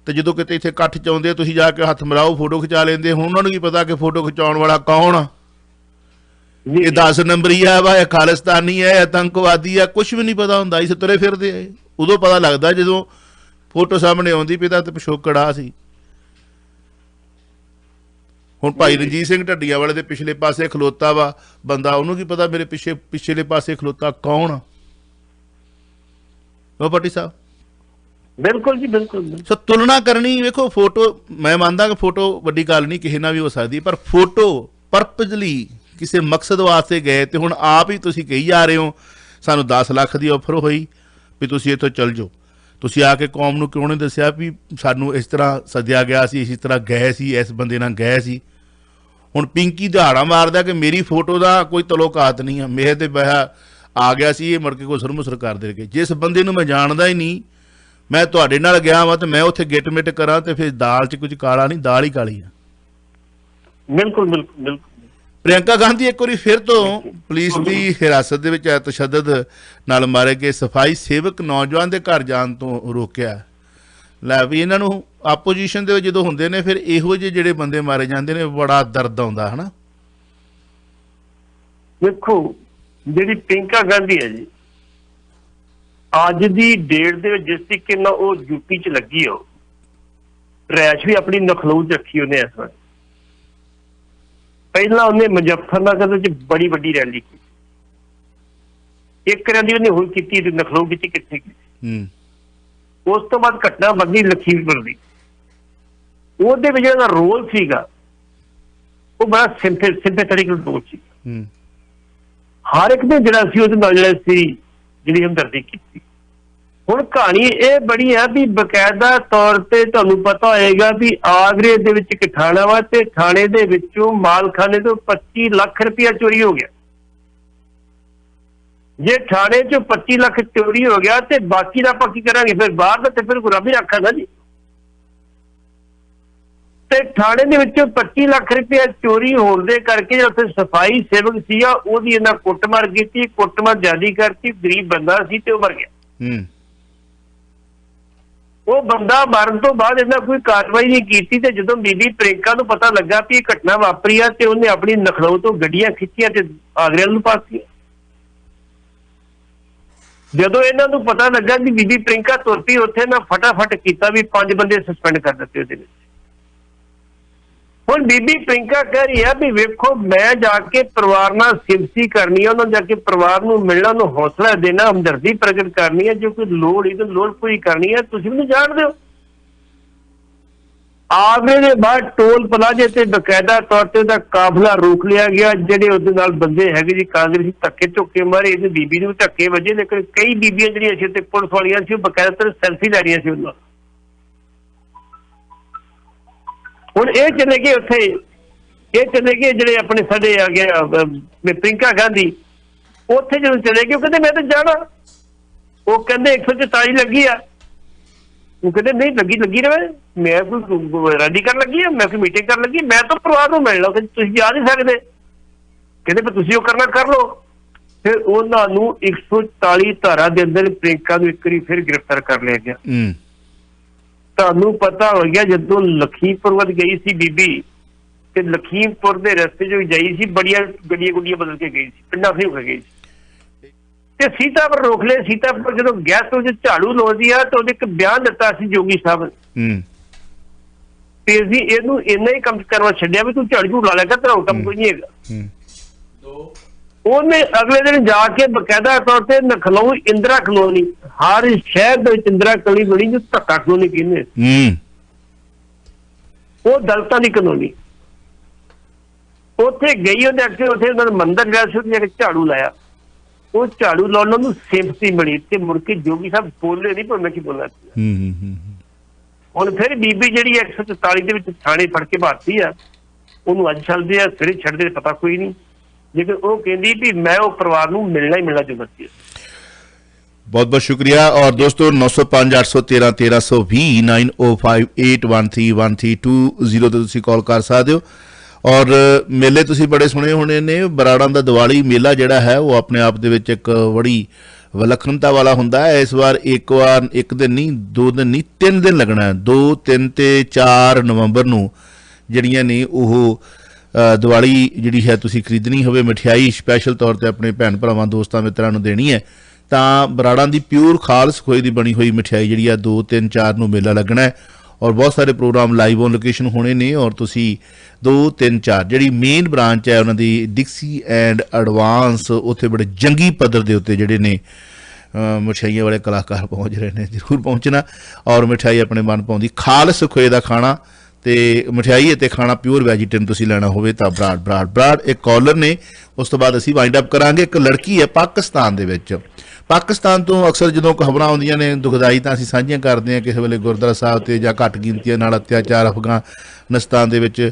ਤੇ ਜਦੋਂ ਕਿਤੇ ਇੱਥੇ ਇਕੱਠ 'ਚ ਆਉਂਦੇ ਤੁਸੀਂ ਜਾ ਕੇ ਹੱਥ ਮਿਲਾਓ, ਫੋਟੋ ਖਿਚਾ ਲੈਂਦੇ। ਹੁਣ ਉਹਨਾਂ ਨੂੰ ਕੀ ਪਤਾ ਕਿ ਫੋਟੋ ਖਿਚਾਉਣ ਵਾਲਾ ਕੌਣ ਆ, ਇਹ 10 ਨੰਬਰੀ ਆ ਵਾ, ਇਹ ਖਾਲਿਸਤਾਨੀ ਹੈ, ਆਤੰਕਵਾਦੀ ਆ, ਕੁਛ ਵੀ ਨਹੀਂ ਪਤਾ ਹੁੰਦਾ। ਇਸ ਤੁਰੇ ਫਿਰਦੇ ਆ। ਉਦੋਂ ਪਤਾ ਲੱਗਦਾ ਜਦੋਂ ਫੋਟੋ ਸਾਹਮਣੇ ਆਉਂਦੀ ਪਈ ਤਾਂ ਪਿਛੋਕੜ ਆ ਸੀ। ਹੁਣ ਭਾਈ ਰਣਜੀਤ ਸਿੰਘ ਢੱਡੀਆਂ ਵਾਲੇ ਦੇ ਪਿਛਲੇ ਪਾਸੇ ਖਲੋਤਾ ਵਾ ਬੰਦਾ, ਉਹਨੂੰ ਕੀ ਪਤਾ ਮੇਰੇ ਪਿਛਲੇ ਪਾਸੇ ਖਲੋਤਾ ਕੌਣ ਆ। ਉਹ ਪੱਟੀ ਸਾਹਿਬ ਬਿਲਕੁਲ ਜੀ, ਬਿਲਕੁਲ। ਸੋ ਤੁਲਨਾ ਕਰਨੀ, ਵੇਖੋ ਫੋਟੋ ਮੈਂ ਮੰਨਦਾ ਕਿ ਫੋਟੋ ਵੱਡੀ ਗੱਲ ਨਹੀਂ, ਕਿਸੇ ਨਾਲ ਵੀ ਹੋ ਸਕਦੀ, ਪਰ ਫੋਟੋ ਪਰਪਜ਼ਲੀ ਕਿਸੇ ਮਕਸਦ ਵਾਸਤੇ ਗਏ ਤੇ ਹੁਣ ਆਪ ਹੀ ਤੁਸੀਂ ਕਹੀ ਜਾ ਰਹੇ ਹੋ ਸਾਨੂੰ 10 ਲੱਖ ਦੀ ਆਫਰ ਹੋਈ ਵੀ ਤੁਸੀਂ ਇੱਥੋਂ ਚੱਲ ਜਾਓ। ਤੁਸੀਂ ਆ ਕੇ ਕੌਮ ਨੂੰ ਕਿਉਂ ਨਹੀਂ ਦੱਸਿਆ ਵੀ ਸਾਨੂੰ ਇਸ ਤਰ੍ਹਾਂ ਸੱਦਿਆ ਗਿਆ ਸੀ, ਇਸ ਤਰ੍ਹਾਂ ਗਏ ਸੀ, ਇਸ ਬੰਦੇ ਨਾਲ ਗਏ ਸੀ। ਹੁਣ ਪਿੰਕੀ ਦਹਾੜਾ ਮਾਰਦਾ ਕਿ ਮੇਰੀ ਫੋਟੋ ਦਾ ਕੋਈ ਤਲੋਕਾਤ ਨਹੀਂ ਆ, ਮੇਰੇ ਤੇ ਬਹਿਆ ਆ ਗਿਆ ਸੀ, ਇਹ ਮੁੜ ਕੇ ਕੋਈ ਮੁਸਰ ਕਰ ਦੇਣਗੇ। ਜਿਸ ਬੰਦੇ ਨੂੰ ਮੈਂ ਜਾਣਦਾ ਹੀ ਨਹੀਂ, ਮੈਂ ਤੁਹਾਡੇ ਨਾਲ ਗਿਆ ਵਾ ਤੇ ਮੈਂ ਉੱਥੇ ਗਿੱਟ ਮਿੱਟ ਕਰਾਂ ਤੇ ਫਿਰ ਦਾਲ 'ਚ ਕੁਝ ਕਾਲਾ ਨਹੀਂ, ਦਾਲ ਹੀ ਕਾਲੀ ਆ। ਬਿਲਕੁਲ ਬਿਲਕੁਲ ਬਿਲਕੁਲ। ਪ੍ਰਿਯੰਕਾ ਗਾਂਧੀ ਇੱਕ ਵਾਰੀ ਫਿਰ ਤੋਂ ਪੁਲਿਸ ਦੀ ਹਿਰਾਸਤ ਦੇ ਵਿੱਚ ਤਸ਼ੱਦਦ ਨਾਲ ਮਾਰੇ ਗਏ ਸਫਾਈ ਸੇਵਕ ਨੌਜਵਾਨ ਦੇ ਘਰ ਜਾਣ ਤੋਂ ਰੋਕਿਆ। ਲੈ ਵੀ ਇਹਨਾਂ ਨੂੰ ਆਪੋਜੀਸ਼ਨ ਦੇ ਵਿੱਚ ਜਦੋਂ ਹੁੰਦੇ ਨੇ ਫਿਰ ਇਹੋ ਜਿਹੇ ਜਿਹੜੇ ਬੰਦੇ ਮਾਰੇ ਜਾਂਦੇ ਨੇ, ਬੜਾ ਦਰਦ ਆਉਂਦਾ ਹੈ ਨਾ। ਦੇਖੋ ਜਿਹੜੀ ਪ੍ਰਿਯੰਕਾ ਗਾਂਧੀ ਹੈ ਜੀ, ਅੱਜ ਦੀ ਡੇਟ ਦੇ ਵਿੱਚ ਜਿਸ ਤਰੀਕੇ ਨਾਲ ਉਹ ਯੂਪੀ 'ਚ ਲੱਗੀ, ਉਹ ਰੈਸ਼ ਵੀ ਆਪਣੀ ਨਖਲਊ 'ਚ ਰੱਖੀ ਉਹਨੇ। ਇਸ ਵਾਰ ਪਹਿਲਾਂ ਉਹਨੇ ਮੁਜ਼ੱਫਰਨਗਰ 'ਚ ਬੜੀ ਵੱਡੀ ਰੈਲੀ ਕੀਤੀ, ਇੱਕ ਰੈਲੀ ਉਹਨੇ ਹੋਰ ਕੀਤੀ, ਨਖਲਊ ਕੀਤੀ, ਕਿੱਥੇ ਕੀਤੀ। ਉਸ ਤੋਂ ਬਾਅਦ ਘਟਨਾ ਵਧੀ ਲਖੀਮਪੁਰ ਦੀ, ਉਹਦੇ ਵਿੱਚ ਜਿਹੜਾ ਰੋਲ ਸੀਗਾ ਉਹ ਬੜਾ ਸਿੰਪੈਥੈਟਿਕ ਰੋਲ ਸੀ। ਹਰ ਇੱਕ ਨੇ ਜਿਹੜਾ ਸੀ ਉਹਦੇ ਨਾਲ ਜਿਹੜਾ ਸੀ ਜਿਹੜੀ ਹਮਦਰਦੀ ਕੀਤੀ। ਹੁਣ ਕਹਾਣੀ ਇਹ ਬੜੀ ਹੈ ਵੀ ਬਕਾਇਦਾ ਤੌਰ ਤੇ ਤੁਹਾਨੂੰ ਪਤਾ ਹੋਏਗਾ ਵੀ ਆਗਰੇ ਦੇ ਵਿੱਚ ਇੱਕ ਥਾਣਾ ਵਾ ਤੇ ਥਾਣੇ ਦੇ ਵਿੱਚੋਂ ਮਾਲਖਾਨੇ ਤੋਂ 25 ਲੱਖ ਰੁਪਇਆ ਚੋਰੀ ਹੋ ਗਿਆ। ਜੇ ਥਾਣੇ 'ਚੋਂ 25 ਲੱਖ ਚੋਰੀ ਹੋ ਗਿਆ ਤੇ ਬਾਕੀ ਦਾ ਆਪਾਂ ਕੀ ਕਰਾਂਗੇ? ਫਿਰ ਬਾਹਰ ਦਾ ਤੇ ਫਿਰ ਕੋਈ ਰੱਬ ਹੀ ਰੱਖਾ ਨਾ ਜੀ। ਤੇ ਥਾਣੇ ਦੇ ਵਿੱਚੋਂ 25 ਲੱਖ ਰੁਪਇਆ ਚੋਰੀ ਹੋਣ ਦੇ ਕਰਕੇ ਜਿਹੜਾ ਉੱਥੇ ਸਫਾਈ ਸੇਵਕ ਸੀਗਾ ਉਹਦੀ ਇਹਨਾਂ ਕੁੱਟਮਾਰ ਕੀਤੀ, ਕੁੱਟਮਾਰ ਜ਼ਿਆਦੀ ਕਰਤੀ, ਗਰੀਬ ਬੰਦਾ ਸੀ ਤੇ ਉਹ ਮਰ ਗਿਆ। ਉਹ ਬੰਦਾ ਮਰਨ ਤੋਂ ਬਾਅਦ ਇਹਨਾਂ ਕੋਈ ਕਾਰਵਾਈ ਨਹੀਂ ਕੀਤੀ, ਤੇ ਜਦੋਂ ਬੀਬੀ ਪ੍ਰਿੰਕਾ ਨੂੰ ਪਤਾ ਲੱਗਾ ਕਿ ਇਹ ਘਟਨਾ ਵਾਪਰੀ ਆ ਤੇ ਉਹਨੇ ਆਪਣੀ ਲਖਨਊ ਤੋਂ ਗੱਡੀਆਂ ਖਿੱਚੀਆਂ ਤੇ ਆਗਰੇ ਨੂੰ ਪਾਤੀਆਂ। ਜਦੋਂ ਇਹਨਾਂ ਨੂੰ ਪਤਾ ਲੱਗਾ ਕਿ ਬੀਬੀ ਪ੍ਰਿੰਕਾ ਤੁਰ ਪਈ, ਉੱਥੇ ਨਾ ਫਟਾਫਟ ਕੀਤਾ ਵੀ 5 ਬੰਦੇ ਸਸਪੈਂਡ ਕਰ ਦਿੱਤੇ ਉਹਦੇ ਵਿੱਚ। ਹੁਣ ਬੀਬੀ ਪ੍ਰਿੰਕਾ ਕਹਿ ਰਹੀ ਆ ਵੀ ਵੇਖੋ ਮੈਂ ਜਾ ਕੇ ਪਰਿਵਾਰ ਨਾਲ ਸਿਮਸੀ ਕਰਨੀ ਆ, ਉਹਨਾਂ ਜਾ ਕੇ ਪਰਿਵਾਰ ਨੂੰ ਮਿਲਣਾ, ਉਹਨੂੰ ਹੌਸਲਾ ਦੇਣਾ, ਹਮਦਰਦੀ ਪ੍ਰਗਟ ਕਰਨੀ ਹੈ, ਜੇ ਕੋਈ ਲੋੜ ਹੀ ਤਾਂ ਲੋੜ ਪੂਰੀ ਕਰਨੀ ਹੈ। ਤੁਸੀਂ ਵੀ ਜਾਣਦੇ ਹੋ ਆਗਰੇ ਦੇ ਬਾਅਦ ਟੋਲ ਪਲਾਜ਼ੇ ਤੇ ਬਕਾਇਦਾ ਤੌਰ ਤੇ ਉਹਦਾ ਕਾਫਲਾ ਰੋਕ ਲਿਆ ਗਿਆ। ਜਿਹੜੇ ਉਹਦੇ ਨਾਲ ਬੰਦੇ ਹੈਗੇ ਜੀ ਕਾਂਗਰਸੀ ਧੱਕੇ ਝੁੱਕੇ ਮਾਰੇ, ਇਹਦੀ ਬੀਬੀ ਨੂੰ ਧੱਕੇ ਵੱਜੇ, ਲੇਕਿਨ ਕਈ ਬੀਬੀਆਂ ਜਿਹੜੀਆਂ ਸੀ ਤੇ ਪੁਲਿਸ ਵਾਲੀਆਂ ਸੀ ਉਹ ਬਕਾਇਦਾ ਤੌਰ ਸੈਲਫੀ ਲੈ ਰਹੀਆਂ ਸੀ ਉਹਨਾਂ। ਹੁਣ ਇਹ ਚਲੇ ਗਏ ਉੱਥੇ, ਇਹ ਚਲੇ ਗਏ ਜਿਹੜੇ ਆਪਣੇ ਸਾਡੇ ਆ ਗਿਆ ਪ੍ਰਿੰਕਾ ਗਾਂਧੀ, ਉੱਥੇ ਜਦੋਂ ਚਲੇ ਗਏ ਉਹ ਕਹਿੰਦੇ ਮੈਂ ਤਾਂ ਜਾਣਾ। ਉਹ ਕਹਿੰਦੇ 144 ਲੱਗੀ ਆ, ਉਹ ਕਹਿੰਦੇ ਨਹੀਂ ਲੱਗੀ ਰਵੇ, ਮੈਂ ਕੋਈ ਰੈਲੀ ਕਰਨ ਲੱਗੀ ਆ, ਮੈਂ ਕੋਈ ਮੀਟਿੰਗ ਕਰਨ ਲੱਗੀ, ਮੈਂ ਤਾਂ ਪਰਿਵਾਰ ਨੂੰ ਮਿਲ ਲਓ। ਕਹਿੰਦੇ ਤੁਸੀਂ ਜਾ ਨਹੀਂ ਸਕਦੇ, ਕਹਿੰਦੇ ਪਰ ਤੁਸੀਂ ਉਹ ਕਰਨਾ ਕਰ ਲਓ। ਫਿਰ ਉਹਨਾਂ ਨੂੰ 144 ਧਾਰਾ ਦੇ ਅੰਦਰ ਪ੍ਰਿੰਕਾ ਨੂੰ ਇੱਕ ਵਾਰੀ ਫਿਰ ਗ੍ਰਿਫਤਾਰ ਕਰ ਲਿਆ ਗਿਆ। ਤੁਹਾਨੂੰ ਪਤਾ ਹੋ ਗਿਆ ਜਦੋਂ ਲਖੀਮਪੁਰ ਵੱਲ ਗਈ ਸੀ ਬੀਬੀ, ਤੇ ਲਖੀਮਪੁਰ ਦੇ ਰਸਤੇ ਜੋ ਜਾਈ ਸੀ ਬੜੀਆਂ ਗੱਡੀਆਂ ਗੁੱਡੀਆਂ ਬਦਲ ਕੇ ਗਈ ਸੀ, ਪਿੰਡਾਂ ਸੇ ਹੋ ਕੇ ਗਈ ਸੀ, ਤੇ ਸੀਤਾਪੁਰ ਰੋਕ ਲਿਆ। ਸੀਤਾਪੁਰ ਜਦੋਂ ਗੈਸ ਤੋਂ ਝਾੜੂ ਲਾਉਂਦੀ ਆ ਤਾਂ ਉਹਦੇ ਇੱਕ ਬਿਆਨ ਦਿੱਤਾ ਸੀ ਜੋਗੀ ਸਾਹਿਬ ਤੇ ਅਸੀਂ ਇਹਨੂੰ ਇੰਨਾ ਹੀ ਕੰਮ ਕਰਵਾ ਛੱਡਿਆ ਵੀ ਤੂੰ ਝਾੜੂ ਲਾ ਲਿਆ ਕਰ, ਤੇਰਾ ਕੰਮ ਕੋਈ ਨਹੀਂ ਹੈਗਾ। ਉਹਨੇ ਅਗਲੇ ਦਿਨ ਜਾ ਕੇ ਬਕਾਇਦਾ ਤੌਰ ਤੇ ਲਖਨਊ ਇੰਦਰਾ ਕਲੋਨੀ, ਹਰ ਸ਼ਹਿਰ ਦੇ ਵਿੱਚ ਇੰਦਰਾ ਕਲੋਨੀ ਬਣੀ ਜੋ ਧੱਕਾ ਕਲੋਨੀ ਕਹਿੰਦੇ, ਉਹ ਦਲਿਤਾਂ ਦੀ ਕਲੋਨੀ, ਉੱਥੇ ਗਈ। ਉਹਦੇ ਅੱਗੇ ਉੱਥੇ ਉਹਨਾਂ ਨੇ ਮੰਦਿਰ ਗਿਆ ਸੀ, ਉਹਨੇ ਝਾੜੂ ਲਾਇਆ। ਉਹ ਝਾੜੂ ਲਾਉਣ ਨੂੰ ਸਿਮਤੀ ਮਿਲੀ ਤੇ ਮੁੜ ਕੇ ਜੋਗੀ ਸਾਹਿਬ ਬੋਲੇ ਨਹੀਂ, ਪਰ ਮੈਂ ਕੀ ਬੋਲਣਾ। ਹੁਣ ਫਿਰ ਬੀਬੀ ਜਿਹੜੀ 144 ਦੇ ਵਿੱਚ ਥਾਣੇ ਫੜ ਕੇ ਭਾਰਤੀ ਆ, ਉਹਨੂੰ ਅੱਜ ਛੱਡਦੇ ਆ, ਫਿਰ ਛੱਡਦੇ ਪਤਾ ਕੋਈ ਨਹੀਂ, ਲੇਕਿਨ ਉਹ ਕਹਿੰਦੀ ਵੀ ਮੈਂ ਉਹ ਪਰਿਵਾਰ ਨੂੰ ਮਿਲਣਾ ਹੀ ਮਿਲਣਾ ਜੋ ਮਰਜ਼ੀ। बहुत बहुत शुक्रिया। और दोस्तों 905 813 1320 9058131320 ਤੇ ਤੁਸੀਂ ਕਾਲ ਕਰ ਸਕਦੇ ਹੋ। ਔਰ ਮੇਲੇ ਤੁਸੀਂ ਬੜੇ ਸੁਣੇ ਹੋਣੇ ਨੇ। ਬਰਾੜਾਂ ਦਾ ਦੀਵਾਲੀ ਮੇਲਾ ਜਿਹੜਾ ਹੈ ਉਹ ਆਪਣੇ ਆਪ ਦੇ ਵਿੱਚ ਇੱਕ ਬੜੀ ਵਿਲੱਖਣਤਾ ਵਾਲਾ ਹੁੰਦਾ ਹੈ। ਇਸ ਵਾਰ ਇੱਕ ਦਿਨ ਨਹੀਂ, 2 ਦਿਨ ਨਹੀਂ, 3 ਦਿਨ ਲੱਗਣਾ ਹੈ। 2, 3 ਤੇ 4 ਨਵੰਬਰ ਨੂੰ ਜਿਹੜੀਆਂ ਨੇ ਉਹ ਦੀਵਾਲੀ ਜਿਹੜੀ ਹੈ ਤੁਸੀਂ ਖਰੀਦਣੀ ਹੋਵੇ, ਮਠਿਆਈ ਸਪੈਸ਼ਲ ਤੌਰ ਤੇ ਆਪਣੇ ਭੈਣ ਭਰਾਵਾਂ ਦੋਸਤਾਂ ਮਿੱਤਰਾਂ ਨੂੰ ਦੇਣੀ ਹੈ ਤਾਂ ਬਰਾੜਾਂ ਦੀ ਪਿਓਰ ਖਾਲਸ ਖੋਏ ਦੀ ਬਣੀ ਹੋਈ ਮਠਿਆਈ ਜਿਹੜੀ ਆ 2, 3, 4 ਨੂੰ ਮੇਲਾ ਲੱਗਣਾ ਹੈ। ਔਰ ਬਹੁਤ ਸਾਰੇ ਪ੍ਰੋਗਰਾਮ ਲਾਈਵ ਔਨ ਲੋਕੇਸ਼ਨ ਹੋਣੇ ਨੇ। ਔਰ ਤੁਸੀਂ 2, 3, 4 ਜਿਹੜੀ ਮੇਨ ਬ੍ਰਾਂਚ ਹੈ ਉਹਨਾਂ ਦੀ ਡਿਕਸੀ ਐਂਡ ਐਡਵਾਂਸ, ਉੱਥੇ ਬੜੇ ਜੰਗੀ ਪੱਧਰ ਦੇ ਉੱਤੇ ਜਿਹੜੇ ਨੇ ਮਠਿਆਈਆਂ ਵਾਲੇ ਕਲਾਕਾਰ ਪਹੁੰਚ ਰਹੇ ਨੇ। ਜ਼ਰੂਰ ਪਹੁੰਚਣਾ ਔਰ ਮਠਿਆਈ ਆਪਣੇ ਮਨ ਪਾਉਂਦੀ ਖਾਲਸ ਖੋਏ ਦਾ ਖਾਣਾ ਤੇ ਮਠਿਆਈ ਅਤੇ ਖਾਣਾ ਪਿਓਰ ਵੈਜੀਟੇਰੀਅਨ ਤੁਸੀਂ ਲੈਣਾ ਹੋਵੇ ਤਾਂ ਬਰਾੜ। ਇੱਕ ਕਾਲਰ ਨੇ, ਉਸ ਤੋਂ ਬਾਅਦ ਅਸੀਂ ਵਾਈਂਡ ਅਪ ਕਰਾਂਗੇ। ਇੱਕ ਲੜਕੀ ਹੈ ਪਾਕਿਸਤਾਨ ਦੇ ਵਿੱਚ। ਪਾਕਿਸਤਾਨ ਤੋਂ ਅਕਸਰ ਜਦੋਂ ਖਬਰਾਂ ਆਉਂਦੀਆਂ ਨੇ ਦੁਖਦਾਈ ਤਾਂ ਅਸੀਂ ਸਾਂਝੀਆਂ ਕਰਦੇ ਹਾਂ, ਕਿਸੇ ਵੇਲੇ ਗੁਰਦੁਆਰਾ ਸਾਹਿਬ ਤੇ ਜਾਂ ਘੱਟ ਗਿਣਤੀਆਂ ਨਾਲ ਅਤਿਆਚਾਰ ਅਫਗਾਨਿਸਤਾਨ ਦੇ ਵਿੱਚ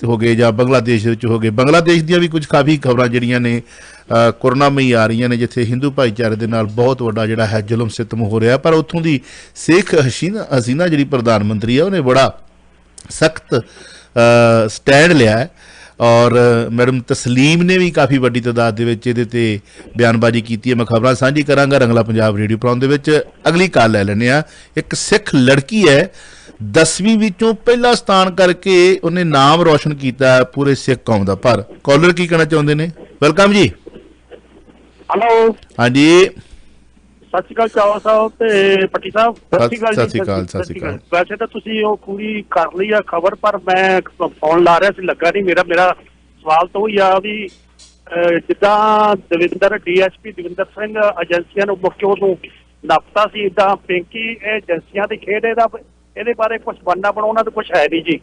ਹੋ ਗਏ ਜਾਂ ਬੰਗਲਾਦੇਸ਼ ਵਿੱਚ ਹੋ ਗਏ। ਬੰਗਲਾਦੇਸ਼ ਦੀਆਂ ਵੀ ਕੁਝ ਕਾਫੀ ਖਬਰਾਂ ਜਿਹੜੀਆਂ ਨੇ ਕਰੁਣਾਮਈ ਆ ਰਹੀਆਂ ਨੇ, ਜਿੱਥੇ ਹਿੰਦੂ ਭਾਈਚਾਰੇ ਦੇ ਨਾਲ ਬਹੁਤ ਵੱਡਾ ਜਿਹੜਾ ਹੈ ਜ਼ੁਲਮ ਸਿਤਮ ਹੋ ਰਿਹਾ। ਪਰ ਉੱਥੋਂ ਦੀ ਸ਼ੇਖ ਹਸੀਨਾ ਜਿਹੜੀ ਪ੍ਰਧਾਨ ਮੰਤਰੀ ਹੈ ਉਹਨੇ ਬੜਾ ਸਖਤ ਸਟੈਂਡ ਲਿਆ ਹੈ। ਔਰ ਮੈਡਮ ਤਸਲੀਮ ਨੇ ਵੀ ਕਾਫੀ ਵੱਡੀ ਤਾਦਾਦ ਦੇ ਵਿੱਚ ਇਹਦੇ ਤੇ ਬਿਆਨਬਾਜ਼ੀ ਕੀਤੀ ਹੈ। ਮੈਂ ਖਬਰਾਂ ਸਾਂਝੀ ਕਰਾਂਗਾ ਰੰਗਲਾ ਪੰਜਾਬ ਰੇਡੀਓ ਪ੍ਰੋਗਰਾਮ ਦੇ ਵਿੱਚ। ਅਗਲੀ ਕਾਲ ਲੈ ਲੈਂਦੇ ਹਾਂ। ਇੱਕ ਸਿੱਖ ਲੜਕੀ ਹੈ, 10ਵੀਂ ਵਿੱਚੋਂ ਪਹਿਲਾ ਸਥਾਨ ਕਰਕੇ ਉਹਨੇ ਨਾਮ ਰੋਸ਼ਨ ਕੀਤਾ ਪੂਰੇ ਸਿੱਖ ਕੌਮ ਦਾ। ਪਰ ਕਾਲਰ ਕੀ ਕਹਿਣਾ ਚਾਹੁੰਦੇ ਨੇ? ਵੈਲਕਮ ਜੀ। ਹੈਲੋ, ਹਾਂਜੀ, ਸਤਿ ਸ਼੍ਰੀ ਅਕਾਲ ਚਾਵਾ ਸਾਹਿਬ ਤੇ ਪੱਟੀ ਸਾਹਿਬ। ਸਤਿ ਸ਼੍ਰੀ ਅਕਾਲ। ਵੈਸੇ ਤਾਂ ਤੁਸੀਂ ਉਹ ਪੂਰੀ ਕਰ ਲਈ ਆ ਖਬਰ, ਪਰ ਮੈਂ ਫੋਨ ਲਾ ਰਿਹਾ ਸੀ, ਲੱਗਾ ਨਹੀਂ। ਮੇਰਾ ਸਵਾਲ ਤਾਂ ਉਹੀ ਆ ਵੀ ਜਿੱਦਾਂ DSP ਦਵਿੰਦਰ ਸਿੰਘ ਏਜੰਸੀਆਂ ਨੂੰ ਮੁੱਖ ਨੂੰ ਨੱਪਤਾ ਸੀ, ਇੱਦਾਂ ਪਿੰਕੀ ਇਹ ਏਜੰਸੀਆਂ ਦੀ ਖੇਡ, ਇਹਦੇ ਬਾਰੇ ਕੁਝ ਬਣਨਾ ਬਣਾਉਣਾ ਤਾਂ ਕੁਝ ਹੈ ਨਹੀਂ ਜੀ,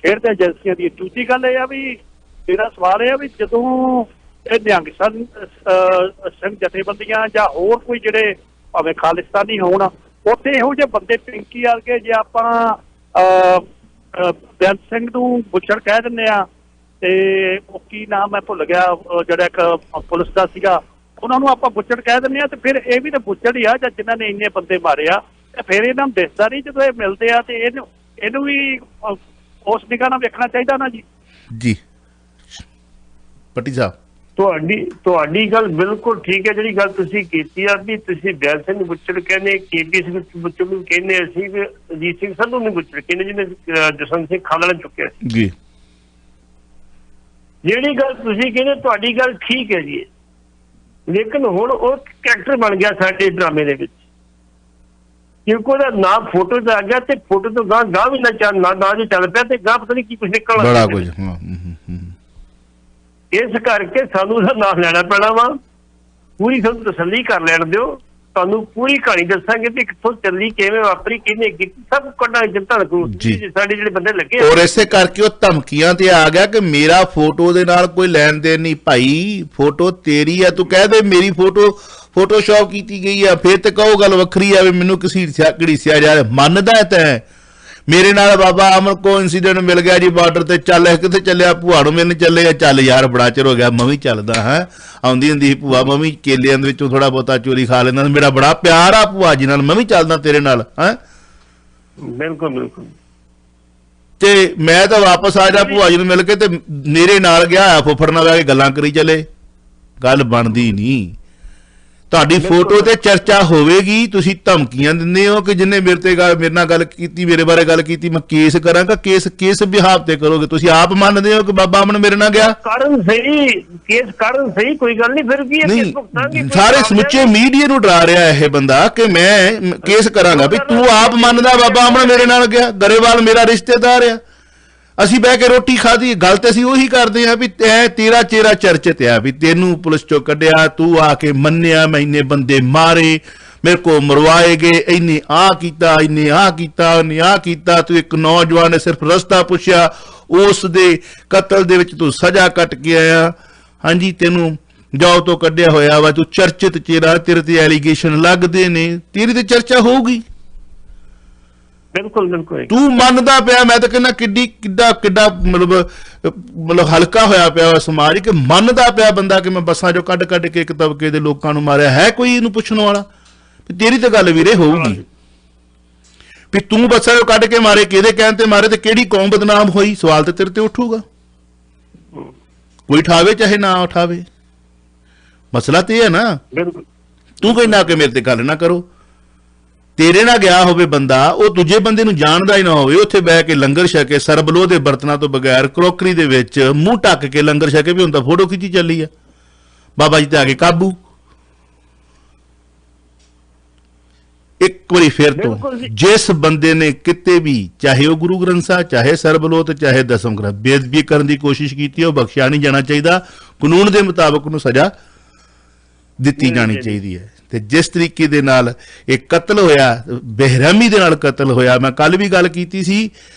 ਖੇਡ ਤੇ ਏਜੰਸੀਆਂ ਦੀ। ਦੂਜੀ ਗੱਲ ਇਹ ਆ ਵੀ ਮੇਰਾ ਸਵਾਲ ਇਹ ਆ ਵੀ ਜਦੋਂ ਇਹ ਨਿਹੰਗ ਸਿੰਘ ਜਥੇਬੰਦੀਆਂ ਜਾਂ ਹੋਰ ਕੋਈ ਜਿਹੜੇ ਭਾਵੇਂ ਖਾਲਿਸਤਾਨੀ ਹੋਣ, ਉੱਥੇ ਇਹੋ ਜਿਹੇ ਬੰਦੇ ਪਿੰਕੀ ਵਰਗੇ, ਜੇ ਆਪਾਂ ਬੇਅੰਤ ਸਿੰਘ ਨੂੰ ਬੁੱਚੜ ਕਹਿ ਦਿੰਦੇ ਆ, ਤੇ ਉਹ ਕੀ ਨਾਮ ਮੈਂ ਭੁੱਲ ਗਿਆ ਜਿਹੜਾ ਇੱਕ ਪੁਲਿਸ ਦਾ ਸੀਗਾ, ਉਹਨਾਂ ਨੂੰ ਆਪਾਂ ਬੁੱਚੜ ਕਹਿ ਦਿੰਦੇ ਆ, ਤੇ ਫਿਰ ਇਹ ਵੀ ਤਾਂ ਬੁੱਚੜ ਹੀ ਆ ਜਾਂ ਜਿਨ੍ਹਾਂ ਨੇ ਇੰਨੇ ਬੰਦੇ ਮਾਰੇ ਆ। ਤੇ ਫਿਰ ਇਹਨਾਂ ਨੂੰ ਦਿਸਦਾ ਨਹੀਂ ਜਦੋਂ ਇਹ ਮਿਲਦੇ ਆ, ਤੇ ਇਹਨੂੰ ਵੀ ਉਸ ਨਿਗਾਹ ਨਾਲ ਵੇਖਣਾ ਚਾਹੀਦਾ ਨਾ ਜੀ। ਜੀ ਪੱਟੀ ਸਾਹਿਬ। ਤੁਹਾਡੀ ਗੱਲ ਬਿਲਕੁਲ ਠੀਕ ਹੈ। ਜਿਹੜੀ ਗੱਲ ਤੁਸੀਂ ਕੀਤੀ ਆ ਵੀ ਤੁਸੀਂ ਬੈਲ ਸਿੰਘ ਬੁੱਚੜ ਕਹਿੰਦੇ, ਕੇਪੀ ਸਿੰਘ ਬੁੱਚੜ ਨੂੰ ਕਹਿੰਦੇ, ਅਸੀਂ ਵੀ ਅਜੀਤ ਸਿੰਘ ਸੰਧੂ ਨੂੰ ਬੁੱਚੜ ਕਹਿੰਦੇ ਜਿਹਨੇ ਜਸਵੰਤ ਸਿੰਘ ਖਾਲੜਾ ਚੁੱਕਿਆ ਜੀ। ਜਿਹੜੀ ਗੱਲ ਤੁਸੀਂ ਕਹਿੰਦੇ ਤੁਹਾਡੀ ਗੱਲ ਠੀਕ ਹੈ ਜੀ, ਲੇਕਿਨ ਹੁਣ ਉਹ ਕੈਰੈਕਟਰ ਬਣ ਗਿਆ ਸਾਡੇ ਡਰਾਮੇ ਦੇ ਵਿੱਚ, ਕਿਉਂਕਿ ਉਹਦਾ ਨਾਂ ਫੋਟੋ 'ਚ ਆ ਗਿਆ ਤੇ ਫੋਟੋ ਤੋਂ ਗਾਂ ਵੀ ਨਾ ਚੱਲ ਪਿਆ ਤੇ ਗਾਂ ਪਤਾ ਨਹੀਂ ਕੀ ਕੁਛ ਨਿਕਲਣਾ ਬੜਾ ਕੁਝ। ਇਸ ਕਰਕੇ ਸਾਨੂੰ ਉਹਦਾ ਨਾਮ ਲੈਣਾ ਪੈਣਾ ਵਾ। ਪੂਰੀ ਸਾਨੂੰ ਤਸੱਲੀ ਕਰ ਲੈਣ ਦਿਓ, ਤੁਹਾਨੂੰ ਪੂਰੀ ਕਹਾਣੀ ਦੱਸਾਂਗੇ ਵੀ ਕਿੱਥੋਂ ਚੱਲੀ, ਕਿਵੇਂ ਵਾਪਰੀ, ਕਿਹਨੇ ਕੀਤੀ, ਸਭ ਕੱਢਾਂਗੇ ਜਨਤਾ ਨੂੰ। ਸਾਡੇ ਜਿਹੜੇ ਬੰਦੇ ਲੱਗੇ ਔਰ ਇਸੇ ਕਰਕੇ ਉਹ ਧਮਕੀਆਂ ਤੇ ਆ ਗਿਆ ਕਿ ਮੇਰਾ ਫੋਟੋ ਦੇ ਨਾਲ ਕੋਈ ਲੈਣ ਦੇਣ ਨਹੀਂ ਭਾਈ, ਫੋਟੋ ਤੇਰੀ ਆ, ਤੂੰ ਕਹਿ ਦੇ ਮੇਰੀ ਫੋਟੋਸ਼ਾਪ ਕੀਤੀ ਗਈ ਆ, ਫਿਰ ਤੇ ਕਹੋ ਗੱਲ ਵੱਖਰੀ ਆ ਵੀ ਮੈਨੂੰ ਘੜੀਸਿਆ ਜਾ ਰਿਹਾ। ਮੰਨਦਾ ਤੈਂ ਮੇਰੇ ਨਾਲ ਬਾਬਾ ਅਮਨ ਕੋ ਇਨਸੀਡੈਂਟ ਮਿਲ ਗਿਆ ਜੀ ਬਾਰਡਰ ਤੇ, ਚੱਲ ਕਿੱਥੇ ਚੱਲਿਆ, ਭੂਆ ਨੂੰ ਮਿਲਣ ਚੱਲੇ ਆ, ਚੱਲ ਯਾਰ ਬੜਾ ਚਿਰ ਹੋ ਗਿਆ, ਮੈਂ ਵੀ ਚੱਲਦਾ ਹਾਂ। ਆਉਂਦੀ ਹੁੰਦੀ ਸੀ ਭੂਆ, ਮੈਂ ਵੀ ਕੇਲਿਆਂ ਦੇ ਵਿੱਚੋਂ ਥੋੜਾ ਬਹੁਤਾ ਚੋਰੀ ਖਾ ਲੈਂਦਾ, ਮੇਰਾ ਬੜਾ ਪਿਆਰ ਆ ਭੂਆ ਜੀ ਨਾਲ, ਮੈਂ ਵੀ ਚੱਲਦਾ ਤੇਰੇ ਨਾਲ। ਬਿਲਕੁਲ ਬਿਲਕੁਲ। ਤੇ ਮੈਂ ਤਾਂ ਵਾਪਸ ਆ ਜਾ ਭੂਆ ਜੀ ਨੂੰ ਮਿਲ ਕੇ, ਤੇ ਮੇਰੇ ਨਾਲ ਗਿਆ ਫੁੱਫੜ ਨਾਲ ਆ ਕੇ ਗੱਲਾਂ ਕਰੀ ਚੱਲੇ, ਗੱਲ ਬਣਦੀ ਨਹੀਂ। ਤੁਹਾਡੀ ਫੋਟੋ ਤੇ ਚਰਚਾ ਹੋਵੇਗੀ, ਤੁਸੀਂ ਧਮਕੀਆਂ ਦਿੰਦੇ ਹੋ ਕਿ ਜਿੰਨੇ ਮੇਰੇ ਨਾਲ ਗੱਲ ਕੀਤੀ, ਮੇਰੇ ਬਾਰੇ ਗੱਲ ਕੀਤੀ, ਮੈਂ ਕੇਸ ਕਰਾਂਗਾ। ਕਿਸ ਵਿਹਾਰ ਤੇ ਕਰੋਗੇ? ਤੁਸੀਂ ਆਪ ਮੰਨਦੇ ਹੋ ਕਿ ਬਾਬਾ ਅਮਨ ਮੇਰੇ ਨਾਲ ਗਿਆ? ਕਾਰਨ ਸਹੀ, ਕੇਸ ਕਾਰਨ ਸਹੀ, ਕੋਈ ਗੱਲ ਨਹੀਂ, ਫਿਰ ਕੀ ਹੈ, ਸਾਰੇ ਸਮੁੱਚੇ ਮੀਡੀਆ ਨੂੰ ਡਰਾ ਰਿਹਾ ਇਹ ਬੰਦਾ ਕਿ ਮੈਂ ਕੇਸ ਕਰਾਂਗਾ ਵੀ ਤੂੰ ਆਪ ਮੰਨਦਾ ਬਾਬਾ ਅਮਨ ਮੇਰੇ ਨਾਲ ਗਿਆ, ਗਰੇਵਾਲ ਮੇਰਾ ਰਿਸ਼ਤੇਦਾਰ ਆ, ਅਸੀਂ ਬਹਿ ਕੇ ਰੋਟੀ ਖਾਧੀ। ਗੱਲ ਤੇ ਅਸੀਂ ਉਹੀ ਕਰਦੇ ਹਾਂ ਵੀ ਤੇਰਾ ਚਿਹਰਾ ਚਰਚਿਤ ਆ, ਵੀ ਤੈਨੂੰ ਪੁਲਿਸ ਚੋਂ ਕੱਢਿਆ, ਤੂੰ ਆ ਕੇ ਮੰਨਿਆ ਮੈਂ ਇੰਨੇ ਬੰਦੇ ਮਾਰੇ, ਮੇਰੇ ਕੋ ਮਰਵਾਏ ਗਏ, ਇੰਨੇ ਆ ਕੀਤਾ, ਇੰਨੇ ਆ ਕੀਤਾ, ਉਹਨੇ ਆ ਕੀਤਾ, ਤੂੰ ਇੱਕ ਨੌਜਵਾਨ ਨੇ ਸਿਰਫ ਰਸਤਾ ਪੁੱਛਿਆ, ਉਸ ਦੇ ਕਤਲ ਦੇ ਵਿੱਚ ਤੂੰ ਸਜ਼ਾ ਕੱਟ ਕੇ ਆਇਆ। ਹਾਂਜੀ, ਤੈਨੂੰ ਜੌਬ ਤੋਂ ਕੱਢਿਆ ਹੋਇਆ ਵਾ, ਤੂੰ ਚਰਚਿਤ ਚਿਹਰਾ, ਤੇਰੇ ਤੇ ਐਲੀਗੇਸ਼ਨ ਲੱਗਦੇ ਨੇ, ਤੇਰੀ ਤੇ ਚਰਚਾ ਹੋਊਗੀ। ਬਿਲਕੁਲ ਬਿਲਕੁਲ। ਤੂੰ ਮੰਨਦਾ ਪਿਆ, ਮੈਂ ਤਾਂ ਕਹਿੰਦਾ ਕਿੱਡਾ ਮਤਲਬ ਹਲਕਾ ਹੋਇਆ ਪਿਆ ਸਮਾਜ ਕਿ ਮੰਨਦਾ ਪਿਆ ਬੰਦਾ ਕਿ ਮੈਂ ਬੱਸਾਂ ਚੋਂ ਕੱਢ ਕੇ ਇੱਕ ਤਬਕੇ ਦੇ ਲੋਕਾਂ ਨੂੰ ਮਾਰਿਆ। ਹੈ ਕੋਈ ਇਹਨੂੰ ਪੁੱਛਣ ਵਾਲਾ? ਤੇਰੀ ਤਾਂ ਗੱਲ ਵੀਰੇ ਹੋਊਗੀ ਵੀ ਤੂੰ ਬੱਸਾਂ ਚੋਂ ਕੱਢ ਕੇ ਮਾਰੇ, ਕਿਹਦੇ ਕਹਿਣ ਤੇ ਮਾਰੇ, ਤੇ ਕਿਹੜੀ ਕੌਮ ਬਦਨਾਮ ਹੋਈ? ਸਵਾਲ ਤੇ ਤੇਰੇ ਤੇ ਉੱਠੂਗਾ, ਕੋਈ ਉਠਾਵੇ ਚਾਹੇ ਨਾ ਉਠਾਵੇ। ਮਸਲਾ ਤੇ ਇਹ ਹੈ ਨਾ, ਤੂੰ ਕਹਿੰਦਾ ਕਿ ਮੇਰੇ ਤੇ ਗੱਲ ਨਾ ਕਰੋ। ਤੇਰੇ ਨਾਲ ਗਿਆ ਹੋਵੇ ਬੰਦਾ, ਉਹ ਦੂਜੇ ਬੰਦੇ ਨੂੰ ਜਾਣਦਾ ਹੀ ਨਾ ਹੋਵੇ, ਉੱਥੇ ਬਹਿ ਕੇ ਲੰਗਰ ਛਕੇ ਸਰਬਲੋ ਦੇ ਬਰਤਨਾਂ ਤੋਂ ਬਗੈਰ ਕਰੋਕਰੀ ਦੇ ਵਿੱਚ ਮੂੰਹ ਢੱਕ ਕੇ ਲੰਗਰ ਛਕੇ ਵੀ ਹੁੰਦਾ, ਫੋਟੋ ਖਿੱਚੀ ਚੱਲੀ ਆ। ਬਾਬਾ ਜੀ ਤੇ ਆ ਕੇ ਕਾਬੂ। ਇੱਕ ਵਾਰੀ ਫਿਰ ਤੋਂ ਜਿਸ ਬੰਦੇ ਨੇ ਕਿਤੇ ਵੀ, ਚਾਹੇ ਉਹ ਗੁਰੂ ਗ੍ਰੰਥ ਸਾਹਿਬ, ਚਾਹੇ ਸਰਬਲੋਤ, ਚਾਹੇ ਦਸਮ ਗ੍ਰੰਥ, ਬੇਅਦਬੀ ਕਰਨ ਦੀ ਕੋਸ਼ਿਸ਼ ਕੀਤੀ, ਉਹ ਬਖਸ਼ਿਆ ਨਹੀਂ ਜਾਣਾ ਚਾਹੀਦਾ। ਕਾਨੂੰਨ ਦੇ ਮੁਤਾਬਕ ਉਹਨੂੰ ਸਜ਼ਾ ਦਿੱਤੀ ਜਾਣੀ ਚਾਹੀਦੀ ਹੈ। ਤੇ ਜਿਸ ਤਰੀਕੇ ਦੇ ਨਾਲ ਇਹ ਕਤਲ ਹੋਇਆ, ਬੇਰਹਿਮੀ ਦੇ ਨਾਲ ਕਤਲ ਹੋਇਆ, ਮੈਂ ਕੱਲ ਵੀ ਗੱਲ ਕੀਤੀ ਸੀ,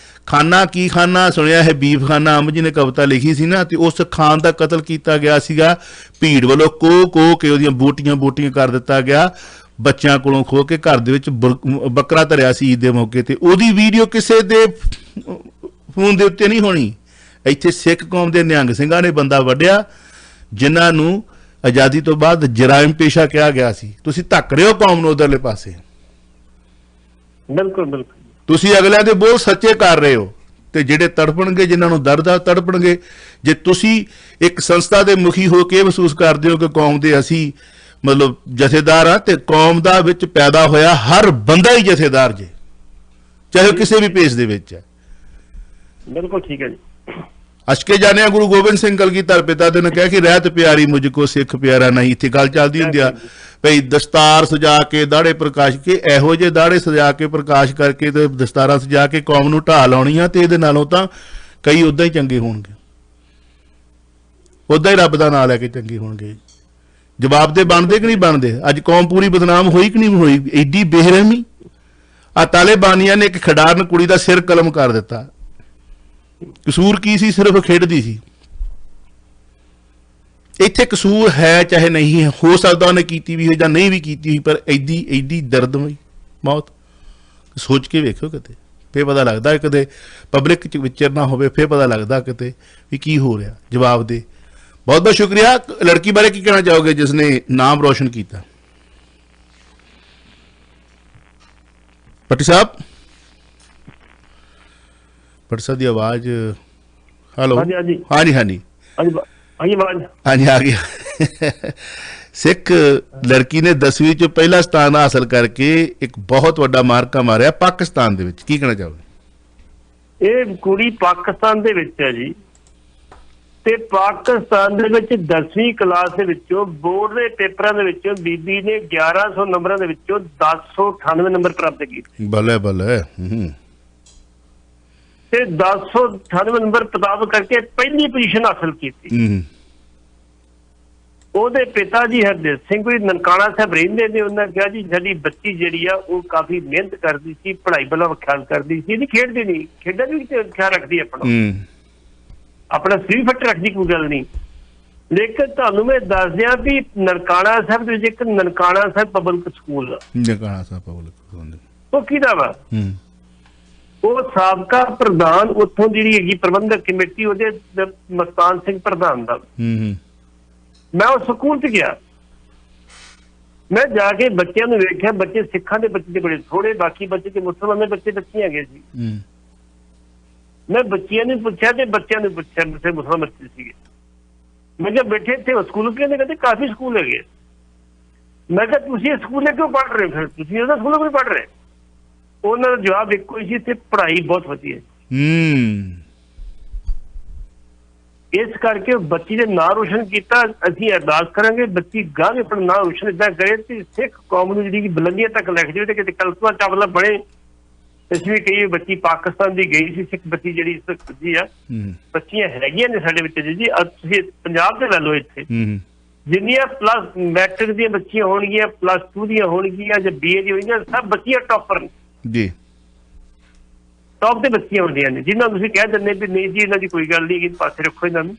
ਖਾਨਾ ਕੀ ਖਾਨਾ ਸੁਣਿਆ ਹੈ, ਬੀਫ ਖਾਨਾ, ਅੰਬ ਜੀ ਨੇ ਕਵਿਤਾ ਲਿਖੀ ਸੀ ਨਾ, ਤੇ ਉਸ ਖਾਨ ਦਾ ਕਤਲ ਕੀਤਾ ਗਿਆ ਸੀਗਾ ਭੀੜ ਵੱਲੋਂ, ਕੋ ਕੇ ਉਹਦੀਆਂ ਬੋਟੀਆਂ ਕਰ ਦਿੱਤਾ ਗਿਆ, ਬੱਚਿਆਂ ਕੋਲੋਂ ਖੋ ਕੇ ਘਰ ਦੇ ਵਿੱਚ ਬੱਕਰਾ ਧਰਿਆ ਸੀ ਈਦ ਦੇ ਮੌਕੇ ਤੇ। ਉਹਦੀ ਵੀਡੀਓ ਕਿਸੇ ਦੇ ਫੋਨ ਦੇ ਉੱਤੇ ਨਹੀਂ ਹੋਣੀ। ਇੱਥੇ ਸਿੱਖ ਕੌਮ ਦੇ ਨਿਹੰਗ ਸਿੰਘਾਂ ਨੇ ਬੰਦਾ ਵੱਢਿਆ ਜਿਨ੍ਹਾਂ ਨੂੰ ਆਜ਼ਾਦੀ ਤੋਂ ਬਾਅਦ ਜਰਾਇਮ ਪੇਸ਼ਾ ਕਿਹਾ ਗਿਆ ਸੀ। ਤੁਸੀਂ ਧੱਕ ਰਹੇ ਹੋ ਕੌਮ ਨੂੰ ਉਧਰਲੇ ਪਾਸੇ। ਬਿਲਕੁਲ ਬਿਲਕੁਲ। ਤੁਸੀਂ ਅਗਲਿਆਂ ਦੇ ਬੋਲ ਸੱਚੇ ਕਰ ਰਹੇ ਹੋ, ਤੇ ਜਿਹੜੇ ਤੜਪਣਗੇ, ਜਿਨ੍ਹਾਂ ਨੂੰ ਦਰਦ ਆ ਤੜਪਣਗੇ। ਜੇ ਤੁਸੀਂ ਇੱਕ ਸੰਸਥਾ ਦੇ ਮੁਖੀ ਹੋ ਕੇ ਮਹਿਸੂਸ ਕਰਦੇ ਹੋ ਕਿ ਕੌਮ ਦੇ ਅਸੀਂ ਮਤਲਬ ਜਥੇਦਾਰ ਆ, ਤੇ ਕੌਮ ਦਾ ਵਿੱਚ ਪੈਦਾ ਹੋਇਆ ਹਰ ਬੰਦਾ ਹੀ ਜਥੇਦਾਰ ਜੇ, ਚਾਹੇ ਕਿਸੇ ਵੀ ਪੇਸ਼ ਦੇ ਵਿੱਚ ਹੈ। ਬਿਲਕੁਲ ਠੀਕ ਹੈ ਜੀ। ਅਸ਼ਕੇ ਜਾਣਿਆ ਗੁਰੂ ਗੋਬਿੰਦ ਸਿੰਘ ਕਲਗੀਧਰ ਪਿਤਾ ਦੇ ਨੇ ਕਿਹਾ ਕਿ ਰਹਿਤ ਪਿਆਰੀ ਮੁਝ ਕੋ ਸਿੱਖ ਪਿਆਰਾ ਨਹੀਂ। ਇੱਥੇ ਗੱਲ ਚੱਲਦੀ ਹੁੰਦੀ ਆ ਭਈ ਦਸਤਾਰ ਸਜਾ ਕੇ, ਦਾੜੇ ਪ੍ਰਕਾਸ਼ ਕੇ, ਇਹੋ ਜਿਹੇ ਦਾੜੇ ਸਜਾ ਕੇ ਪ੍ਰਕਾਸ਼ ਕਰਕੇ ਤੇ ਦਸਤਾਰਾਂ ਸਜਾ ਕੇ ਕੌਮ ਨੂੰ ਢਾਹ ਲਾਉਣੀ ਆ, ਤੇ ਇਹਦੇ ਨਾਲੋਂ ਤਾਂ ਕਈ ਉਦਾਂ ਹੀ ਚੰਗੇ ਹੋਣਗੇ, ਉਦਾਂ ਹੀ ਰੱਬ ਦਾ ਨਾਂ ਲੈ ਕੇ ਚੰਗੇ ਹੋਣਗੇ। ਜਵਾਬ ਦੇ ਬਣਦੇ ਕਿ ਨਹੀਂ ਬਣਦੇ? ਅੱਜ ਕੌਮ ਪੂਰੀ ਬਦਨਾਮ ਹੋਈ ਕਿ ਨਹੀਂ ਹੋਈ? ਐਡੀ ਬੇਰਹਿਮੀ। ਆ ਤਾਲਿਬਾਨੀਆਂ ਨੇ ਇੱਕ ਖਿਡਾਰਨ ਕੁੜੀ ਦਾ ਸਿਰ ਕਲਮ ਕਰ ਦਿੱਤਾ। ਕਸੂਰ ਕੀ ਸੀ? ਸਿਰਫ ਖੇਡਦੀ ਸੀ। ਇੱਥੇ ਕਸੂਰ ਹੈ ਚਾਹੇ ਨਹੀਂ ਹੈ, ਹੋ ਸਕਦਾ ਉਹਨੇ ਕੀਤੀ ਵੀ ਹੋਈ ਜਾਂ ਨਹੀਂ ਵੀ ਕੀਤੀ ਹੋਈ, ਪਰ ਐਡੀ ਦਰਦਮਈ ਮੌਤ ਸੋਚ ਕੇ ਵੇਖੋ ਕਿਤੇ, ਫੇਰ ਪਤਾ ਲੱਗਦਾ। ਕਦੇ ਪਬਲਿਕ ਚ ਵਿਚਰਨਾ ਹੋਵੇ, ਫੇਰ ਪਤਾ ਲੱਗਦਾ ਕਿਤੇ ਵੀ ਕੀ ਹੋ ਰਿਹਾ। ਜਵਾਬ ਦੇ। ਬਹੁਤ ਬਹੁਤ ਸ਼ੁਕਰੀਆ। ਲੜਕੀ ਬਾਰੇ ਕੀ ਕਹਿਣਾ ਚਾਹੋਗੇ ਜਿਸ ਨੇ ਨਾਮ ਰੋਸ਼ਨ ਕੀਤਾ? ਭੱਟੀ ਸਾਹਿਬ, ਭੱਟੀ ਸਾਹਿਬ ਦੀ ਆਵਾਜ਼। ਹੈਲੋ। ਹਾਂਜੀ ਹਾਂਜੀ ਹਾਂਜੀ ਹਾਂਜੀ। ਹਾਂਜੀ ਆਵਾਜ਼ ਹਾਂਜੀ ਆ ਗਿਆ। ਸਿੱਖ ਲੜਕੀ ਨੇ 10ਵੀਂ ਚ ਪਹਿਲਾ ਸਥਾਨ ਹਾਸਲ ਕਰਕੇ ਇੱਕ ਬਹੁਤ ਵੱਡਾ ਮਾਰਕਾ ਮਾਰਿਆ ਪਾਕਿਸਤਾਨ ਦੇ ਵਿੱਚ, ਕੀ ਕਹਿਣਾ ਚਾਹੋਗੇ? ਇਹ ਕੁੜੀ ਪਾਕਿਸਤਾਨ ਦੇ ਵਿੱਚ ਹੈ ਜੀ, ਤੇ ਪਾਕਿਸਤਾਨ ਦੇ ਵਿੱਚ 10ਵੀਂ ਕਲਾਸ ਦੇ ਵਿੱਚੋਂ ਬੋਰਡ ਦੇ ਪੇਪਰਾਂ ਦੇ ਵਿੱਚੋਂ ਬੀਬੀ ਨੇ 1100 ਨੰਬਰਾਂ ਦੇ ਵਿੱਚੋਂ 1098 ਨੰਬਰ ਪ੍ਰਾਪਤ ਕੀਤੇ। ਬੱਲੇ ਬੱਲੇ। ਤੇ 1098 ਨੰਬਰ ਪ੍ਰਾਪਤ ਕਰਕੇ ਪਹਿਲੀ ਪੋਜੀਸ਼ਨ ਹਾਸਲ ਕੀਤੀ। ਉਹਦੇ ਪਿਤਾ ਜੀ ਹਰਦੇਵ ਸਿੰਘ ਵੀ ਨਨਕਾਣਾ ਸਾਹਿਬ ਰਹਿੰਦੇ ਨੇ। ਉਹਨਾਂ ਕਿਹਾ ਜੀ ਸਾਡੀ ਬੱਚੀ ਜਿਹੜੀ ਆ ਉਹ ਕਾਫੀ ਮਿਹਨਤ ਕਰਦੀ ਸੀ, ਪੜ੍ਹਾਈ ਵੱਲੋਂ ਖਿਆਲ ਕਰਦੀ ਸੀ, ਨਹੀਂ ਖੇਡਦੀ ਨਹੀਂ, ਖੇਡਾਂ ਵੀ ਖਿਆਲ ਰੱਖਦੀ ਆਪਣਾ ਸਰੀਰ ਫਿੱਟ ਰੱਖਦੀ, ਕੋਈ ਗੱਲ ਨਹੀਂ। ਲੇਕਿਨ ਤੁਹਾਨੂੰ ਮੈਂ ਦੱਸ ਦਿਆਂ ਵੀ ਨਨਕਾਣਾ ਸਾਹਿਬ ਦੇ ਵਿੱਚ ਇੱਕ ਨਨਕਾਣਾ ਸਾਹਿਬ ਪਬਲਿਕ ਸਕੂਲ ਆ। ਨਨਕਾਣਾ ਸਾਹਿਬ ਪਬਲਿਕ ਸਕੂਲ ਉਹ ਕਿਹਦਾ ਵਾ? ਉਹ ਸਾਬਕਾ ਪ੍ਰਧਾਨ ਉੱਥੋਂ ਜਿਹੜੀ ਹੈਗੀ ਪ੍ਰਬੰਧਕ ਕਮੇਟੀ, ਉਹਦੇ ਮਸਤਾਨ ਸਿੰਘ ਪ੍ਰਧਾਨ ਦਾ। ਮੈਂ ਉਸ ਸਕੂਲ 'ਚ ਗਿਆ, ਮੈਂ ਜਾ ਕੇ ਬੱਚਿਆਂ ਨੂੰ ਵੇਖਿਆ। ਬੱਚੇ ਸਿੱਖਾਂ ਦੇ ਬੱਚੇ ਤੇ ਬੜੇ ਥੋੜੇ, ਬਾਕੀ ਬੱਚੇ ਤੇ ਮੁਸਲਮਾਨ ਦੇ ਬੱਚੇ ਹੈਗੇ ਸੀ। ਮੈਂ ਬੱਚਿਆਂ ਨੂੰ ਪੁੱਛਿਆ ਤੇ ਬੱਚਿਆਂ ਨੂੰ ਪੁੱਛਿਆ, ਮੁਸਲਮਾਨ ਬੱਚੇ ਸੀਗੇ। ਮੈਂ ਕਿਹਾ ਬੈਠੇ ਇੱਥੇ ਸਕੂਲ ਕਹਿੰਦੇ ਕਾਫੀ ਸਕੂਲ ਹੈਗੇ। ਮੈਂ ਕਿਹਾ ਤੁਸੀਂ ਇਹ ਸਕੂਲੇ ਕਿਉਂ ਪੜ੍ਹ ਰਹੇ ਹੋ? ਫਿਰ ਤੁਸੀਂ ਉਹਦਾ ਸਕੂਲ ਕਿਉਂ ਪੜ੍ਹ ਰਹੇ? ਉਹਨਾਂ ਦਾ ਜਵਾਬ ਇੱਕੋ ਹੀ ਸੀ, ਇੱਥੇ ਪੜ੍ਹਾਈ ਬਹੁਤ ਵਧੀਆ। ਇਸ ਕਰਕੇ ਬੱਚੀ ਦੇ ਨਾਂ ਰੋਸ਼ਨ ਕੀਤਾ। ਅਸੀਂ ਅਰਦਾਸ ਕਰਾਂਗੇ ਬੱਚੀ ਗਾਂ ਵੀ ਆਪਣਾ ਨਾਂ ਰੋਸ਼ਨ ਏਦਾਂ ਕਰੇ ਤੇ ਸਿੱਖ ਕੌਮ ਨੂੰ ਜਿਹੜੀ ਬੁਲੰਦੀਆਂ ਤੱਕ ਲੈ ਕੇ ਜਾਵੇ ਤੇ ਕਿਤੇ ਕਲਪਨਾ ਚਾਵਲਾ ਬਣੇ। ਅਸੀਂ ਵੀ ਕਹੀਏ ਬੱਚੀ ਪਾਕਿਸਤਾਨ ਦੀ ਗਈ ਸੀ, ਸਿੱਖ ਬੱਚੀ ਜਿਹੜੀ ਜੀ ਆ, ਬੱਚੀਆਂ ਹੈਗੀਆਂ ਨੇ ਸਾਡੇ ਵਿੱਚ ਜੀ। ਤੁਸੀਂ ਪੰਜਾਬ ਦੇ ਲੈ ਲਓ, ਇੱਥੇ ਜਿੰਨੀਆਂ ਪਲੱਸ ਮੈਟ੍ਰਿਕ ਦੀਆਂ ਬੱਚੀਆਂ ਹੋਣਗੀਆਂ, ਪਲੱਸ 2 ਦੀਆਂ ਹੋਣਗੀਆਂ ਜਾਂ BA ਦੀਆਂ ਹੋਣਗੀਆਂ, ਸਭ ਬੱਚੀਆਂ ਟੌਪਰ ਜੀ, ਟੌਪ ਦੇ ਬੱਚੀਆਂ ਹੁੰਦੀਆਂ ਨੇ, ਜਿਨ੍ਹਾਂ ਤੁਸੀਂ ਕਹਿ ਦਿੰਦੇ ਵੀ ਨਹੀਂ ਜੀ ਇਹਨਾਂ ਦੀ ਕੋਈ ਗੱਲ ਨਹੀਂ, ਪਾਸੇ ਰੱਖੋ ਇਹਨਾਂ ਨੂੰ।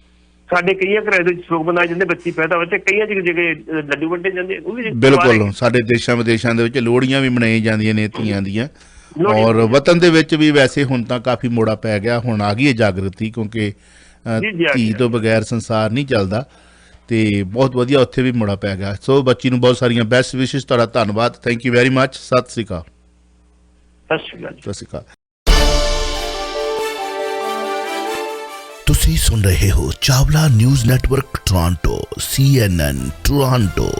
ਸਾਡੇ ਕਈਆਂ ਘਰਾਂ ਦੇ ਵਿੱਚ ਸ਼ੌਕ ਬਣਾਏ ਜਾਂਦੇ, ਬੱਚੀ ਪੈਦਾ ਹੋਵੇ, ਤੇ ਕਈਆਂ ਜਗ੍ਹਾ ਲੱਡੂ ਵੰਡੇ ਜਾਂਦੇ। ਉਹ ਵੀ ਬਿਲਕੁਲ। ਸਾਡੇ ਦੇਸ਼ਾਂ ਵਿਦੇਸ਼ਾਂ ਦੇ ਵਿੱਚ ਲੋਹੜੀਆਂ ਵੀ ਮਨਾਈਆਂ ਜਾਂਦੀਆਂ ਨੇ ਧੀਆਂ ਦੀਆਂ, ਔਰ ਵਤਨ ਦੇ ਵਿੱਚ ਵੀ ਵੈਸੇ ਹੁਣ ਤਾਂ ਕਾਫੀ ਮੋੜਾ ਪੈ ਗਿਆ। ਹੁਣ ਆ ਗਈ ਹੈ ਜਾਗਰਤੀ, ਕਿਉਂਕਿ ਧੀ ਤੋਂ ਬਗੈਰ ਸੰਸਾਰ ਨਹੀਂ ਚੱਲਦਾ, ਤੇ ਬਹੁਤ ਵਧੀਆ ਉੱਥੇ ਵੀ ਮੋੜਾ ਪੈ ਗਿਆ। ਸੋ ਬੱਚੀ ਨੂੰ ਬਹੁਤ ਸਾਰੀਆਂ ਬੈਸਟ ਵਿਸ਼ੇਸ। ਤੁਹਾਡਾ ਧੰਨਵਾਦ, ਥੈਂਕ ਯੂ ਵੈਰੀ ਮੱਚ। ਸਤਿ ਸ਼੍ਰੀ ਅਕਾਲ। ਸਤਿ ਸ਼੍ਰੀ ਅਕਾਲ। ਸਤਿ ਸ਼੍ਰੀ ਅਕਾਲ। ਤੁਸੀਂ ਸੁਣ ਰਹੇ ਹੋ Chawla news network Toronto, CNN Toronto.